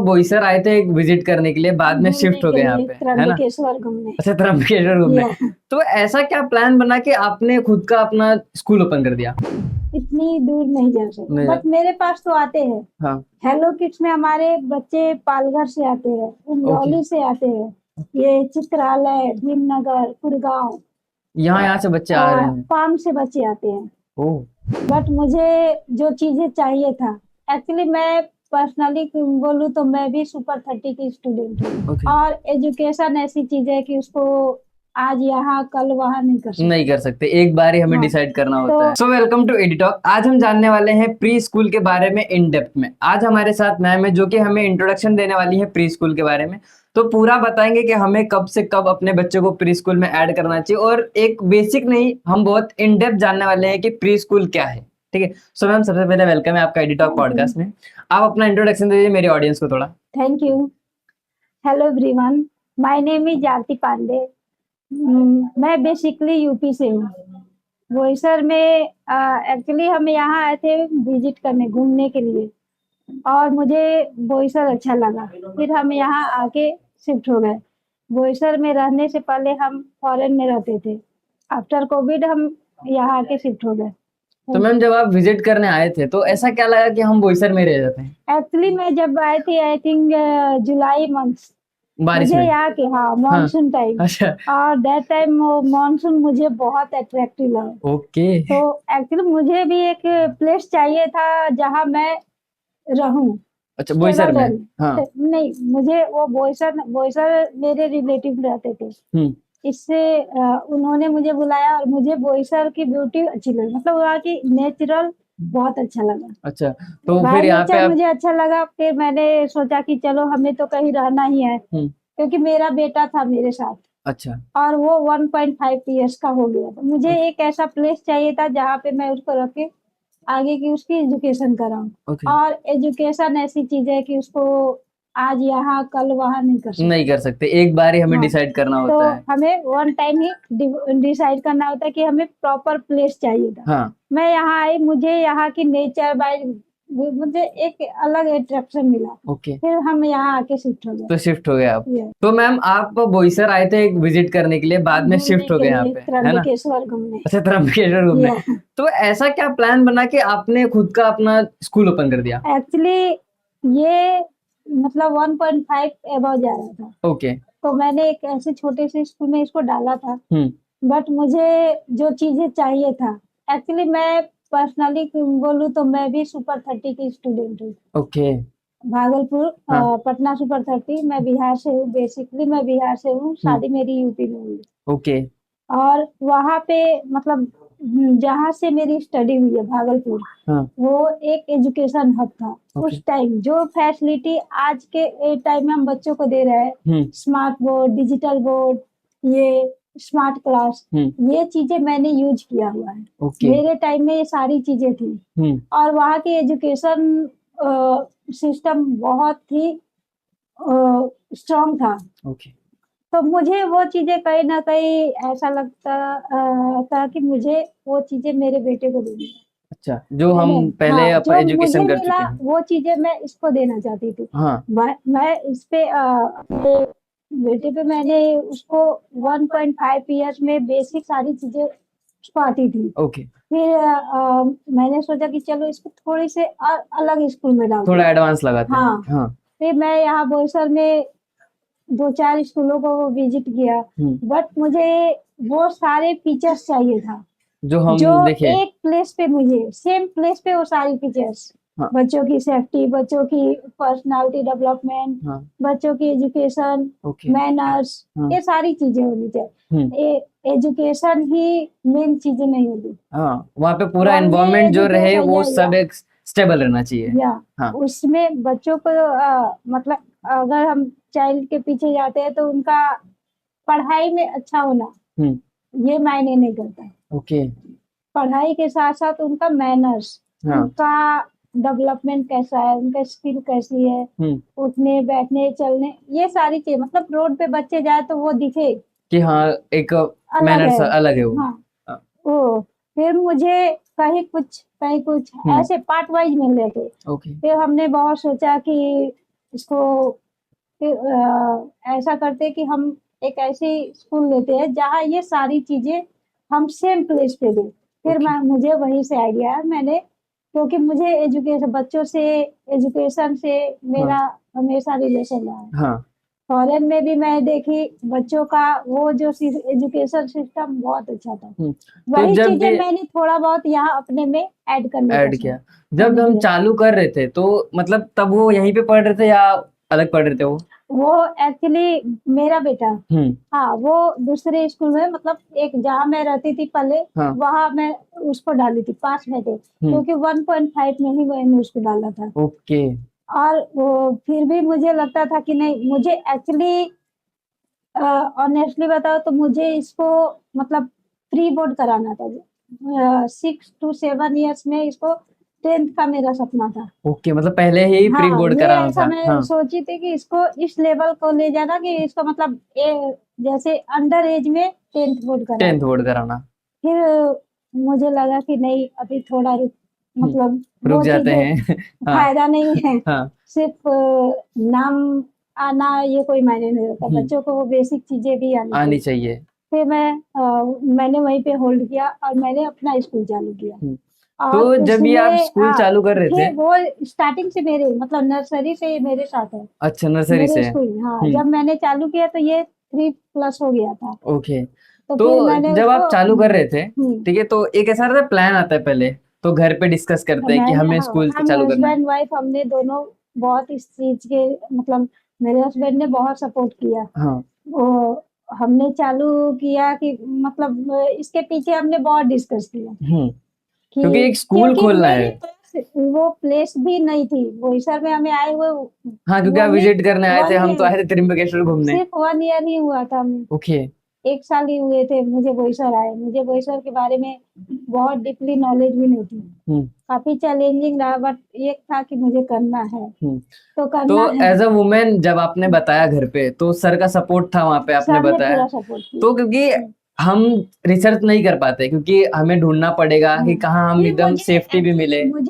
बोईसर आए थे एक विजिट करने के लिए, बाद में घूमने शिफ्ट हो के गए यहाँ लिए पे, है ना? त्र्यंबकेश्वर घूमने। अच्छा, त्र्यंबकेश्वर घूमने। या तो ऐसा क्या प्लान बना कि आपने खुद का अपना स्कूल ओपन कर दिया? इतनी दूर नहीं जा सकते, नहीं बट मेरे पास तो आते हैं। हाँ। हेलो किड्स में हमारे बच्चे पालघर से आते हैं, ओके। उमरौली से आते हैं, ये चित्रालय, भीमनगर, गुड़गांव, यहाँ यहाँ से बच्चे आ रहे हैं? पाम से बच्चे आते हैं। ओह। बट मुझे जो चीजें चाहिए था, एक्चुअली मैं पर्सनली बोलूँ तो मैं भी सुपर 30 की स्टूडेंट हूँ। ओके। और एजुकेशन ऐसी चीज है कि उसको आज यहाँ कल वहाँ नहीं कर सकते। नहीं कर सकते, एक बार ही हमें हाँ, डिसाइड करना तो होता है। So welcome to Editalk. आज हम जानने वाले हैं प्री स्कूल के बारे में इन डेप्थ में। आज हमारे साथ मैम है जो कि हमें इंट्रोडक्शन देने वाली है प्री स्कूल के बारे में। तो पूरा बताएंगे कि हमें कब से कब अपने बच्चों को प्री स्कूल में ऐड करना चाहिए, और एक बेसिक नहीं, हम बहुत इन डेप्थ जानने वाले हैं कि प्री स्कूल क्या है। ठीक है। सो मैम, सबसे पहले वेलकम है आपका एडिटॉक पॉडकास्ट में। आप अपना इंट्रोडक्शन दीजिए मेरे ऑडियंस को थोड़ा। Thank you. Hello everyone, my name is Aarti Pandey. मैं बेसिकली यूपी से हूँ। बोईसर में एक्चुअली हम यहाँ आए थे विजिट करने, घूमने के लिए, और मुझे बोईसर अच्छा लगा। फिर हम यहाँ आके शिफ्ट हो गए। बोईसर में रहने से पहले हम फॉरेन में रहते थे। आफ्टर कोविड हम यहाँ आके शिफ्ट हो गए। तो मैम, जब आप विजिट करने आए थे तो ऐसा क्या लगा कि हम बोईसर में रह जाते हैं? एक्चुअली मैं जब आई थी, आई थिंक जुलाई मंथ, बारिश मुझे में? यहाँ के, हाँ, हाँ। मानसून टाइम, अच्छा। और दैट टाइम मानसून मुझे बहुत अट्रैक्टिव लगा। ओके। तो एक्चुअली मुझे भी एक प्लेस चाहिए था जहाँ मैं रहूं, अच्छा, बोईसर स्टेबल में? हाँ। रहूं। नहीं, मुझे वो बोईसर, बोईसर मेरे रिलेटिव रहते थे। हम्म। इससे उन्होंने मुझे बुलाया और मुझे बोईसर की ब्यूटी अच्छी लगी, मतलब वहाँ की नेचुरल बहुत अच्छा लगा। अच्छा, तो फिर भाई यहाँ पे नेचर आप। मुझे अच्छा लगा। फिर मैंने सोचा कि चलो हमें तो कहीं रहना ही है, क्योंकि मेरा बेटा था मेरे साथ, अच्छा। और वो 1.5 ईयर्स का हो गया। तो मुझे ओके। एक ऐसा प्लेस चाहिए था जहाँ पे मैं उसको रख के आगे की उसकी एजुकेशन कराऊं। ओके। और एजुकेशन ऐसी चीज है कि उसको आज यहाँ कल वहाँ नहीं कर सकते। नहीं कर सकते, एक बार ही हमें हाँ, डिसाइड करना तो होता है। हमें वन टाइम ही डिसाइड करना होता है कि हमें प्रॉपर प्लेस चाहिए था। हाँ। मैं यहाँ आई, मुझे यहाँ की नेचर बाय मुझे एक अलग अट्रैक्शन मिला। ओके। फिर हम यहाँ आके शिफ्ट हो गए। तो शिफ्ट हो गए आप। ये तो मैम, आप बोईसर आए थे एक विजिट करने के लिए, बाद में घूमने शिफ्ट हो के गए यहाँ लिए पे, है ना? त्र्यंबकेश्वर घूमने। अच्छा, त्र्यंबकेश्वर घूमने। ये तो ऐसा क्या प्लान बना कि आपने खुद का अपना स्कूल ओपन कर दिया? एक्चुअली ये मतलब 1.5 एबव जा रहा था, ओके। तो मैंने एक ऐसे छोटे से स्कूल में इसको डाला था। हम्म। बट मुझे जो चीजें चाहिए था, एक्चुअली मैं पर्सनली बोलूँ तो मैं भी सुपर 30 की स्टूडेंट हूँ। ओके। भागलपुर, हाँ। पटना सुपर 30। मैं बिहार से हूँ, बेसिकली मैं बिहार से हूँ, शादी मेरी यूपी में हुई। ओके। और वहाँ पे मतलब जहाँ से मेरी स्टडी हुई है भागलपुर, हाँ। वो एक एजुकेशन हब था। ओके। उस टाइम जो फैसिलिटी आज के टाइम में हम बच्चों को दे रहे हैं, स्मार्ट बोर्ड, डिजिटल बोर्ड, ये स्मार्ट क्लास, ये चीजें मैंने यूज किया हुआ है। ओके। मेरे टाइम में ये सारी चीजें थी। और वहाँ की एजुकेशन सिस्टम बहुत ही स्ट्रांग था। ओके। तो मुझे वो चीजें कहीं ना कहीं ऐसा लगता था कि मुझे वो चीजें मेरे बेटे को देनी है। अच्छा, जो है हम ना? पहले हाँ, अपन जो मुझे एजुकेशन कर मिला चुके हैं। वो चीजें मैं इसको देना चाहती थी। हाँ। मैं इस पे अपने बेटे पे मैंने उसको 1.5 ईयर्स में बेसिक सारी चीजें उसको आती थी। ओके। फिर मैंने सोचा कि चलो इसको थोड़ी से अलग स्कूल में डालते थोड़ा हैं। एडवांस लगाते हैं। हाँ, हाँ। फिर मैं यहाँ बोईसर में 2-4 स्कूलों को विजिट किया। बट मुझे वो सारे फीचर्स चाहिए था जो हम जो देखे। एक प्लेस पे, मुझे सेम प्लेस पे वो सारी फीचर्स, हाँ। बच्चों की सेफ्टी, बच्चों की पर्सनालिटी डेवलपमेंट, हाँ। बच्चों की एजुकेशन, ओके। मैनर्स, हाँ। ये सारी चीजें होनी चाहिए। एजुकेशन ही मेन चीजें नहीं होती। हाँ, वहाँ पे पूरा ओनली एनवायरनमेंट जो रहे एजुकेशन, वो या सब एक स्टेबल रहना चाहिए। या हाँ। उसमें बच्चों को मतलब अगर हम चाइल्ड के पीछे जाते हैं तो उनका पढ़ाई में अच्छा होना ये मायने नहीं करता। ओके। पढ़ाई के साथ साथ उनका मैनर्स, हाँ। उनका डेवलपमेंट कैसा है, उनका स्किल कैसी है, उठने बैठने चलने, ये सारी चीज, मतलब रोड पे बच्चे जाए तो वो दिखे कि हाँ, एक अलग मैनर्स है। अलग है वो। हाँ, ओ फिर मुझे कहीं कुछ ऐसे पार्ट वाइज मिल रहे थे। ओके। फिर हमने बहुत सोचा कि इसको फिर ऐसा करते कि हम एक ऐसी स्कूल लेते हैं जहाँ ये सारी चीजें हम सेम प्लेस पे दें। फिर ओके। मुझे वहीं से आइडिया है मैंने, क्योंकि मुझे एजुकेशन बच्चों से, एजुकेशन से मेरा हाँ हमेशा रिलेशन रहा है। हाँ। फॉरेन में भी मैं देखी बच्चों का वो जो एजुकेशन सिस्टम बहुत अच्छा था। तो वही जब चीजें भी मैंने थोड़ा बहुत यहाँ अपने में ऐड करने का ऐड सोचा, किया, जब मैंने हम किया। चालू कर रहे थे तो मतलब तब वो यहीं पे पढ़ रहे थे या अलग पढ़ रहे थे वो? वो एक्चुअली मेरा बेटा, हम्म। हाँ, वो दूसरे स्कूल में, मतलब एक जहाँ मैं रहती थी पहले, हाँ। वहां मैं उसको डाली थी, पास में थे, क्योंकि 1.5 में ही मैंने उसको डाला था। ओके। और वो फिर भी मुझे लगता था कि नहीं, मुझे एक्चुअली ऑनेस्टली बताओ तो मुझे इसको मतलब प्री बोर्ड कराना था। 6 to 7 years में इसको 10th का मेरा सपना था। ओके, मतलब पहले ही प्री हाँ, बोर्ड ये कराना ऐसा था। मैं हाँ। सोची थी कि इसको इस लेवल को ले जाना कि इसको मतलब जैसे अंडर एज में 10th बोर्ड करा 10th दूं। बोर्ड कराना। फिर मुझे लगा कि नहीं, अभी थोड़ा हम्म, मतलब रुक वो जाते चीजें हैं। हाँ फायदा नहीं है। हाँ। सिर्फ नाम आना ये कोई मायने नहीं रखता, हम्म, बच्चों को वो बेसिक चीजें भी आनी आनी चाहिए। चाहिए। फिर मैंने वहीं पे होल्ड किया और मैंने अपना स्कूल चालू किया। हम्म, और तो जब ये आप उसमें स्कूल चालू कर रहे थे। फिर वो स्टार्टिंग से मेरे मतलब नर्सरी से ये मेरे साथ है, अच्छा, नर्सरी मेरे से। स्कूल में। हाँ, हम्म। जब मैंने चालू किया तो ये 3+ हो गया था। ओके। तो तो फिर मैंने जब उसको आप चालू कर रहे थे, हम्म, ठीक है, तो एक ऐसा रहता है, प्लान आता है पहले, तो घर पे डिस्कस करते हैं कि मैंने, हमें हाँ, स्कूल हम चालू करना है। हस्बैंड वाइफ हमने दोनों बहुत इस चीज के मतलब मेरे हस्बैंड ने बहुत सपोर्ट किया। हाँ। वो हमने चालू किया कि मतलब इसके पीछे हमने बहुत डिस्कस किया कि क्योंकि एक स्कूल क्योंकि खोलना है। मेरे पास वो प्लेस भी नहीं थी, बोईसर में हमें आए हुए हाँ, क्योंकि आप वन विजिट करने आए थे, वन हम तो ईयर आए थे त्रिम्बकेश्वर घूमने। सिर्फ 1 ईयर ही हुआ था। ओके। 1 साल ही हुए थे मुझे बोईसर आए, मुझे बोईसर के बारे में बहुत डीपली नॉलेज भी नहीं थी। हम्म काफी चैलेंजिंग रहा, बट एक था कि मुझे करना है हम्म। तो तो करना है। एज अ वुमेन जब आपने बताया घर पे, तो सर का सपोर्ट था वहां पे, आपने सर ने बताया। पूरा सपोर्ट तो किया। क्योंकि हम रिसर्च नहीं कर पाते, क्योंकि हमें ढूंढना पड़ेगा कि कहाँ हम फिर एकदम मुझे सेफ्टी भी मिले। एक्चुअली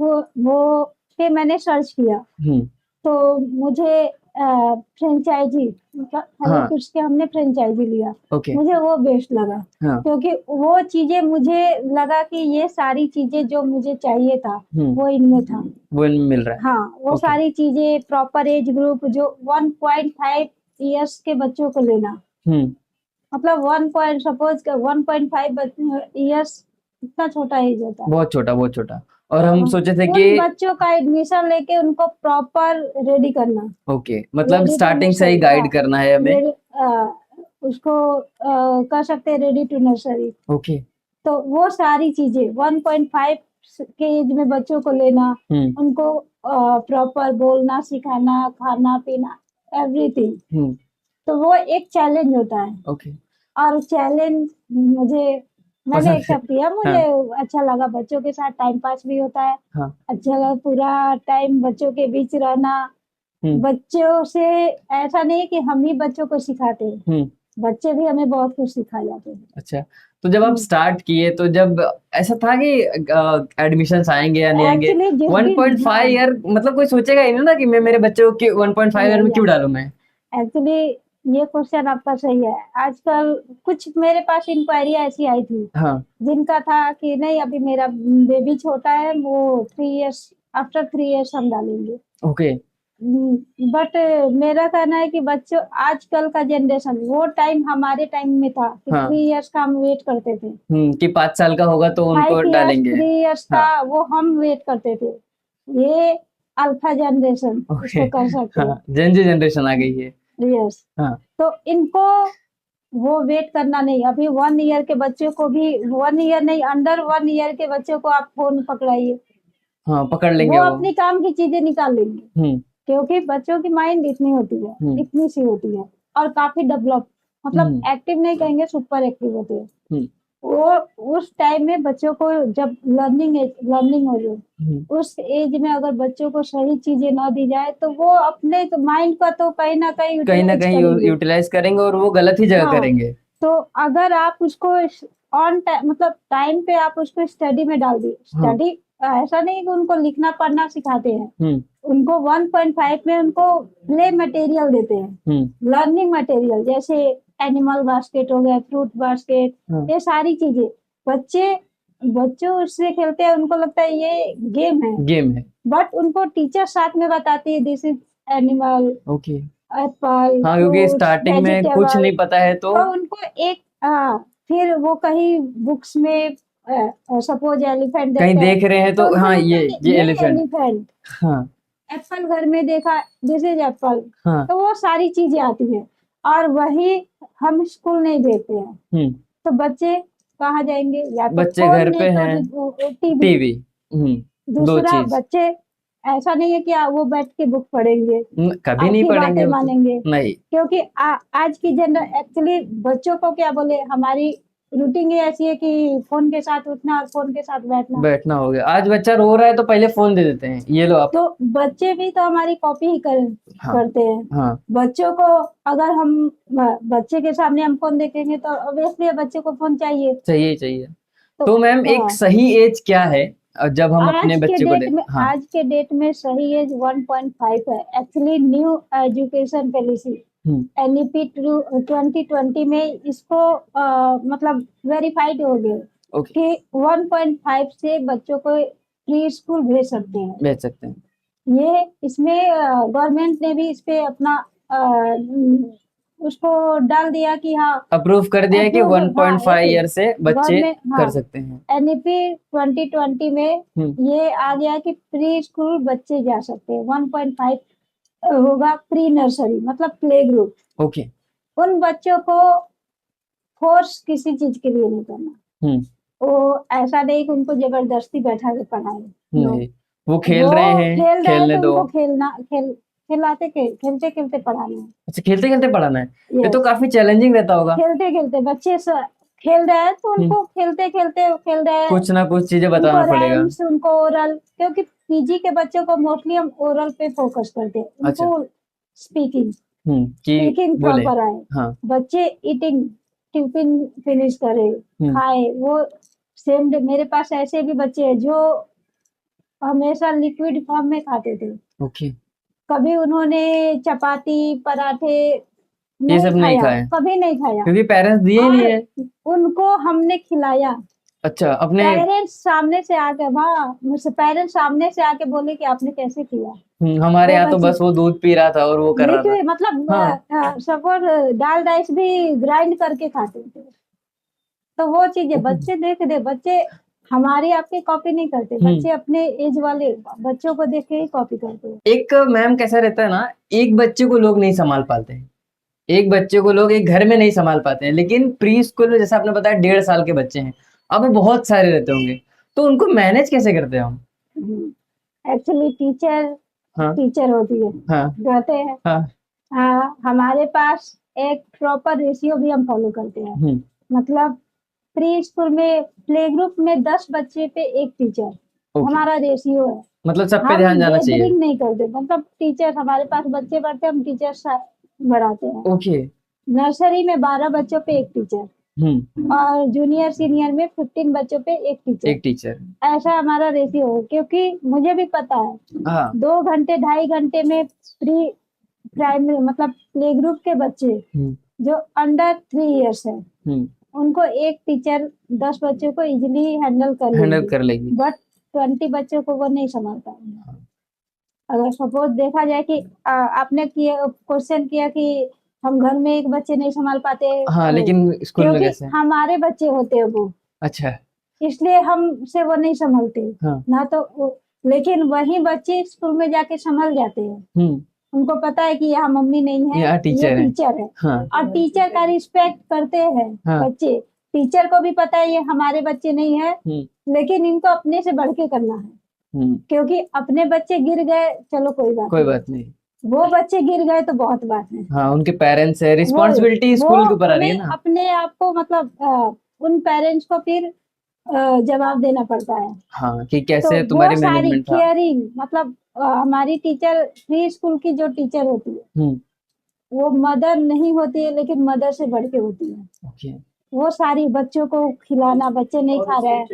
मुझे वो फिर मैंने सर्च किया, हम्म। तो मुझे फ्रेंचाइजी मतलब हेलो हाँ। किड्स के हमने फ्रेंचाइजी लिया। ओके। मुझे वो बेस्ट लगा, हाँ। क्योंकि वो चीजें मुझे लगा कि ये सारी चीजें जो मुझे चाहिए था वो इनमें था। वो मिल रहा है। हाँ, वो ओके। सारी चीजें प्रॉपर एज ग्रुप जो 1.5 इयर्स के बच्चों को लेना, हम्म। मतलब 1.5 इयर्स इतना छोटा एज होता है। बहुत छोटा, बहुत छोटा। और हम हाँ, सोचे थे कि उन बच्चों का एडमिशन लेके उनको प्रॉपर रेडी करना, ओके, मतलब रेडी टू स्टार्टिंग से ही नर्सरी। हाँ, गाइड करना है हमें। रेडी उसको कर सकते हैं रेडी टू नर्सरी। ओके। तो वो सारी चीजें 1.5 के एज में बच्चों को लेना, हम्म उनको प्रॉपर बोलना सिखाना, खाना पीना, एवरीथिंग। हम्म। तो वो एक चैलेंज होता है, ओके। और चैलेंज मैंने पसंद है। एक्सेप्ट किया। मुझे हाँ अच्छा लगा, बच्चों के साथ टाइम पास भी होता है। हाँ। अच्छा लगा पूरा टाइम बच्चों के बीच रहना। हम्म बच्चों से ऐसा नहीं कि हम ही बच्चों को सिखाते हैं, हम्म। बच्चे भी हमें बहुत कुछ सिखा जाते हैं। अच्छा, तो जब आप स्टार्ट किए, तो जब ऐसा था कि एडमिशंस आएंगे या नहीं आएंगे? एक्चुअली जिस दिन, 1.5 हाँ, ईयर मतलब कोई सोचेगा ही नहीं ना कि मैं मेरे बच्चे को 1.5 ईयर में क्यों डालूं मैं। एक्चुअली ये क्वेश्चन आपका सही है। आजकल कुछ मेरे पास इंक्वायरी ऐसी आई थी हाँ। जिनका था कि नहीं, अभी मेरा बेबी छोटा है, वो 3 इयर्स, आफ्टर 3 इयर्स हम डालेंगे। ओके। बट मेरा कहना है कि बच्चों, आजकल का जनरेशन, वो टाइम हमारे टाइम में था कि हाँ। 3 इयर्स का हम वेट करते थे। कि 5 साल का होगा तो उनको 5 इयर्स, डालेंगे। 3 इयर्स का हाँ। वो हम वेट करते थे। ये अल्फा जनरेशन ओके। इसको कर सकते हाँ, हैं। जेनजी जनरेशन आ गई है। यस, हाँ तो इनको वो वेट करना नहीं। अभी 1 ईयर के बच्चे को भी, 1 ईयर नहीं, अंडर 1 ईयर के बच्चे को आप फोन पकड़ाइए, हाँ, पकड़ लेंगे वो वो। अपनी काम की चीजें निकाल लेंगे, हम्म क्योंकि बच्चों की माइंड इतनी होती है, हम्म इतनी सी होती है, और काफी डेवलप, मतलब हम्म एक्टिव नहीं कहेंगे, सुपर एक्टिव होते हैं। हम्म वो उस टाइम में बच्चों को जब लर्निंग हो जाए, हम्म। उस एज में अगर बच्चों को सही चीजें ना दी जाए तो वो अपने माइंड का तो कहीं ना कहीं कहीं ना यूटिलाइज कहीं करेंगे। यूटिलाइज करेंगे और वो गलत ही जगह हाँ, करेंगे। तो अगर आप उसको ऑन टाइम, मतलब टाइम पे आप उसको स्टडी में डाल दी, हाँ। स्टडी ऐसा नहीं कि उनको लिखना पढ़ना सिखाते हैं, हम्म उनको 1.5 में उनको प्ले मटेरियल देते हैं, लर्निंग मटेरियल, जैसे एनिमल बास्केट हो गया, फ्रूट बास्केट, हाँ। ये सारी चीजें बच्चों उससे खेलते हैं, उनको लगता है ये गेम है, गेम है। बट उनको टीचर साथ में बताती है this is animal, okay. Apple, हाँ, क्योंकि फ्रूट्स, स्टार्टिंग में कुछ वेजिटेबल। नहीं पता है तो तो उनको एक फिर वो कहीं बुक्स में सपोज एलिफेंट कहीं देखते हैं, देख रहे हैं तो तो उनको हाँ लगता है कि ये ये एलिफेंट। एलिफेंट, हाँ एप्पल घर में देखा, दिस इज एप्पल। हाँ। तो वो सारी चीजें आती है, और वही हम स्कूल नहीं देते हैं, हम्म तो बच्चे कहाँ जाएंगे, या तो बच्चे फोन घर पे नहीं हैं, तो टीवी। टीवी। दो दूसरा, चीज। बच्चे ऐसा नहीं है कि वो बैठ के बुक पढ़ेंगे, कभी नहीं आपकी पढ़ेंगे बातें वो तो। मानेंगे, नहीं। क्योंकि आज की एक्चुअली बच्चों को क्या बोले, हमारी रूटीन ही ऐसी है कि फोन के साथ उठना और फोन के साथ बैठना। बैठना हो गया, आज बच्चा रो रहा है तो पहले फोन दे देते हैं, ये लो आप। तो बच्चे भी तो हमारी कॉपी ही हाँ करते हैं। हाँ। बच्चों को अगर हम बच्चे के सामने हम फोन देखेंगे तो ऑब्वियसली बच्चे को फोन चाहिए। चाहिए चाहिए। तो तो मैम एक सही एज क्या है जब हम अपने बच्चे को दे? हाँ। आज के डेट में सही एज 1.5 है, actually new education policy NEP 2020 में इसको मतलब वेरीफाइड हो गए ओके। कि 1.5 से बच्चों को प्री स्कूल भेज सकते हैं। भेज सकते हैं। ये इसमें गवर्नमेंट ने भी इस पे अपना उसको डाल दिया कि हाँ, अप्रूव कर दिया है कि approve, 1.5 ईयर से बच्चे गवर्नमेंट कर सकते हैं। एनईपी 2020 में ये आ गया कि प्री स्कूल बच्चे जा सकते हैं। 1.5 होगा प्री नर्सरी, मतलब प्ले ग्रुप। ओके। उन बच्चों को फोर्स किसी चीज के लिए नहीं करना, वो ऐसा नहीं कि उनको जबरदस्ती बैठा के पढ़ाए। नो, नहीं, वो खेल वो रहे हैं, खेल रहे हैं खेलने तो दो। उनको खेलते खेलते पढ़ाना है। अच्छा, खेलते खेलते पढ़ाना है। ये तो यस, काफी चैलेंजिंग रहता होगा। खेलते खेलते बच्चे खेल रहे हैं तो उनको खेलते खेलते खेल रहे हैं, कुछ ना कुछ चीजें उनको बताना पड़ेगा। राइम्स, उनको ओरल, क्योंकि पीजी के बच्चों को मोस्टली हम ओरल पे फोकस करते हैं, अच्छा। उनको स्पीकिंग कि बोले। प्रॉपर आए। हाँ। बच्चे ईटिंग, टिफिन फिनिश करे, खाए, वो सेम डे। मेरे पास ऐसे भी बच्चे हैं जो हमेशा लिक्विड फॉर्म में खाते थे, ओके। कभी उन्होंने चपाती पराठे ये सब नहीं खाया, खाए कभी नहीं खाया, क्योंकि पेरेंट्स दिए ही नहीं और है। उनको हमने खिलाया। अच्छा, अपने पेरेंट्स सामने से आके, हाँ, मुझसे पेरेंट्स सामने से आके बोले कि आपने कैसे किया। हमारे वो यहाँ तो बच्चे बस वो दूध पी रहा था और वो कर रहा था। लिक्विड, मतलब हाँ। सपोज दाल राइस भी ग्राइंड करके खाते थे। तो वो चीजें बच्चे देख दे, बच्चे हमारी आपकी कॉपी नहीं करते, बच्चे अपने एज वाले बच्चों को देख के ही कॉपी करते हैं। एक मैम कैसा रहता है ना, एक बच्चे को लोग नहीं संभाल पाते हैं, एक बच्चे को लोग एक घर में नहीं संभाल पाते हैं, लेकिन प्री स्कूल में जैसा आपने बताया 1.5 साल के बच्चे हैं, अब वो बहुत सारे रहते होंगे, तो उनको मैनेज कैसे करते हैं हम? एक्चुअली टीचर होती है, हाँ रहते हैं। हाँ। हमारे पास एक प्रॉपर रेशियो भी हम फॉलो करते हैं। मतलब प्री स्कूल में प्ले ग्रुप में 10 बच्चे पे एक टीचर, हमारा रेशियो है। मतलब सब पे हम ध्यान जाना चाहिए। गैदरिंग नहीं करते, मतलब टीचर हमारे पास बच्चे बढ़ते हैं, हम टीचर बढ़ाते हैं। ओके। नर्सरी में 12 बच्चों पे एक टीचर, और जूनियर सीनियर में 15 बच्चों पे एक टीचर। ऐसा हमारा रेशियो है, क्योंकि मुझे भी पता है 2 घंटे 2.5 घंटे में प्री प्राइमरी मतलब प्ले ग्रुप के बच्चे जो अंडर 3 इयर्स है, उनको एक टीचर 10 बच्चों को इजीली हैंडल कर लेगी, बट 20 बच्चों को वो नहीं संभाल पाएंगे। अगर सपोज देखा जाए कि आपने क्वेश्चन किया कि हम घर में एक बच्चे नहीं संभाल पाते, हाँ, लेकिन स्कूल में क्योंकि कैसे? हमारे बच्चे होते हैं वो, अच्छा। इसलिए हमसे वो नहीं संभलते। ना तो लेकिन वही बच्चे स्कूल में जाके संभल जाते हैं, उनको पता है कि यहाँ मम्मी नहीं है, यहाँ ये टीचर है। और टीचर का रिस्पेक्ट करते हैं बच्चे, टीचर को भी पता है ये हमारे बच्चे नहीं है, लेकिन इनको अपने से बढ़ के करना है, क्योंकि अपने बच्चे गिर गए, चलो कोई बात नहीं, वो बच्चे गिर गए तो बहुत बात है। हाँ, उनके पेरेंट्स है, रिस्पॉन्सिबिलिटी स्कूल के ऊपर आ रही है ना। अपने आप को मतलब उन पेरेंट्स को फिर जवाब देना पड़ता है। हाँ, कि कैसे तो तुम्हारी वो सारी मैनेजमेंट था। केयरिंग, मतलब हमारी टीचर प्री स्कूल की जो टीचर होती है वो मदर नहीं होती है, लेकिन मदर से बढ़ के होती है। वो सारी बच्चों को खिलाना, बच्चे नहीं खा रहे हैं।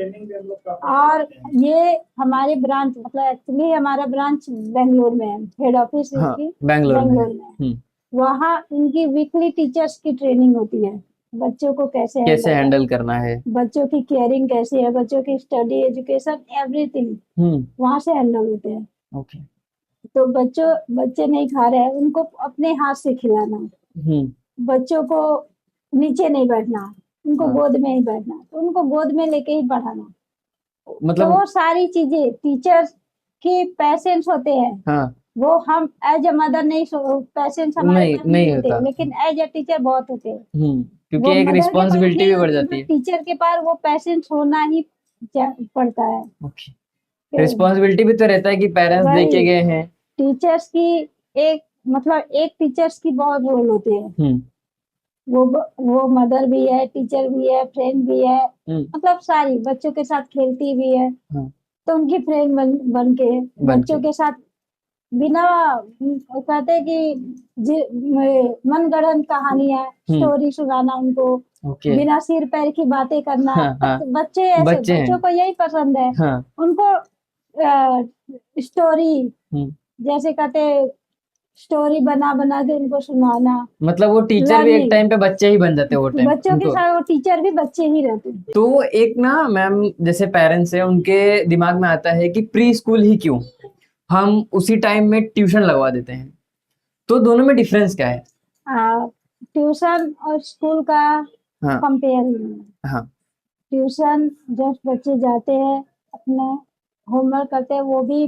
और ये हमारे ब्रांच मतलब एक्चुअली हमारा ब्रांच बेंगलोर में है, हेड ऑफिस हाँ इसकी बैंगलोर में है। बेंगलोर में है। वहाँ इनकी वीकली टीचर्स की ट्रेनिंग होती है, बच्चों को कैसे कैसे हैंडल हैंडल करना है। बच्चों की केयरिंग कैसे है, बच्चों की स्टडी एजुकेशन एवरीथिंग वहां से हैंडल होते हैं। ओके। तो बच्चे नहीं खा रहे हैं, उनको अपने हाथ से खिलाना, बच्चों को नीचे नहीं बैठना, उनको हाँ। गोद में ही बैठना, तो उनको गोद में लेके ही पढ़ाना। तो मतलब वो सारी चीजें टीचर्स के पेशेंस होते हैं, हाँ वो हम एज अ मदर नहीं, पेशेंस हमारे नहीं पास नहीं नहीं होते, होता। लेकिन एज अ टीचर बहुत होते हैं। क्योंकि वो एक मदर के पास रिस्पॉन्सिबिलिटी नहीं भी बढ़ होती, जाती बट है। टीचर के पास वो पेशेंस होना ही पड़ता है। ओके। रिस्पॉन्सिबिलिटी भी तो रहता है कि पेरेंट्स वही देके गए हैं। टीचर्स की एक मतलब एक टीचर्स की बहुत रोल होती है। वो मदर भी है, टीचर भी है, फ्रेंड भी है, मतलब सारी बच्चों के साथ खेलती भी है, हाँ, तो उनकी फ्रेंड बन के बन बच्चों के के साथ बिना वो कहते हैं कि मनगढ़ंत कहानियां स्टोरी सुनाना उनको, ओके। बिना सिर पैर की बातें करना। हाँ हाँ बच्चे ऐसे बच्चे बच्चों हैं। को यही पसंद है, हाँ। उनको स्टोरी हम्म। जैसे कहते स्टोरी बना बना के उनको सुनाना, मतलब वो टीचर भी एक लर्निंग। टाइम पे बच्चे ही बन जाते हैं वो टाइम बच्चों के उनको। साथ वो टीचर भी बच्चे ही रहते हैं। तो एक ना मैम जैसे पेरेंट्स हैं उनके दिमाग में आता है कि प्री स्कूल ही क्यों, हम उसी टाइम में ट्यूशन लगवा देते हैं। तो दोनों में डिफरेंस क्या है? ट्यूशन और स्कूल का हाँ कंपेयर नहीं है। हाँ ट्यूशन जब बच्चे जाते हैं, अपना होमवर्क करते हैं, वो भी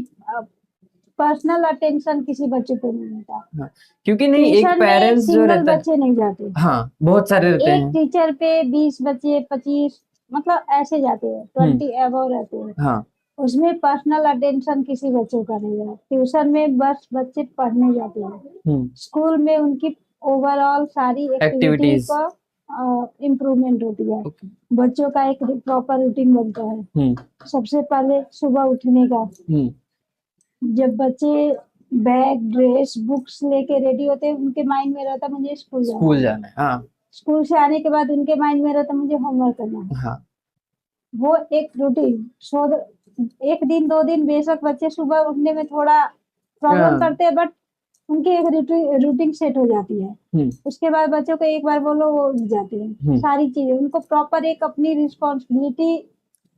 पर्सनल अटेंशन किसी बच्चे को नहीं मिलता। हाँ। क्योंकि नहीं एक ट्यूशन में पेरेंट्स जो सिंगल रहता है, बच्चे नहीं जाते, हाँ बहुत सारे रहते एक हैं। टीचर पे 20 बच्चे 25 मतलब ऐसे जाते हैं, 20 एबव रहते हैं। हाँ उसमें पर्सनल अटेंशन किसी बच्चे का नहीं जाता। ट्यूशन में बस बच्चे पढ़ने जाते हैं, स्कूल में उनकी ओवरऑल सारी एक्टिविटी एक्टिविटीज। का इम्प्रूवमेंट होती है। बच्चों का एक प्रॉपर रूटीन बनता है। सबसे पहले सुबह उठने का, जब बच्चे बैग ड्रेस बुक्स लेके रेडी होते हैं, उनके माइंड में रहता मुझे स्कूल स्कूल जाना है। जाना है। हाँ स्कूल से आने के बाद उनके माइंड में रहता मुझे होमवर्क करना है। हाँ वो एक रूटीन सो एक दिन 2 दिन बेशक बच्चे सुबह उठने में थोड़ा प्रॉब्लम करते हैं, बट उनकी एक रूटीन सेट हो जाती है। उसके बाद बच्चों को एक बार बोलो वो उठ जाते हैं। सारी चीजें उनको प्रॉपर एक अपनी रिस्पॉन्सिबिलिटी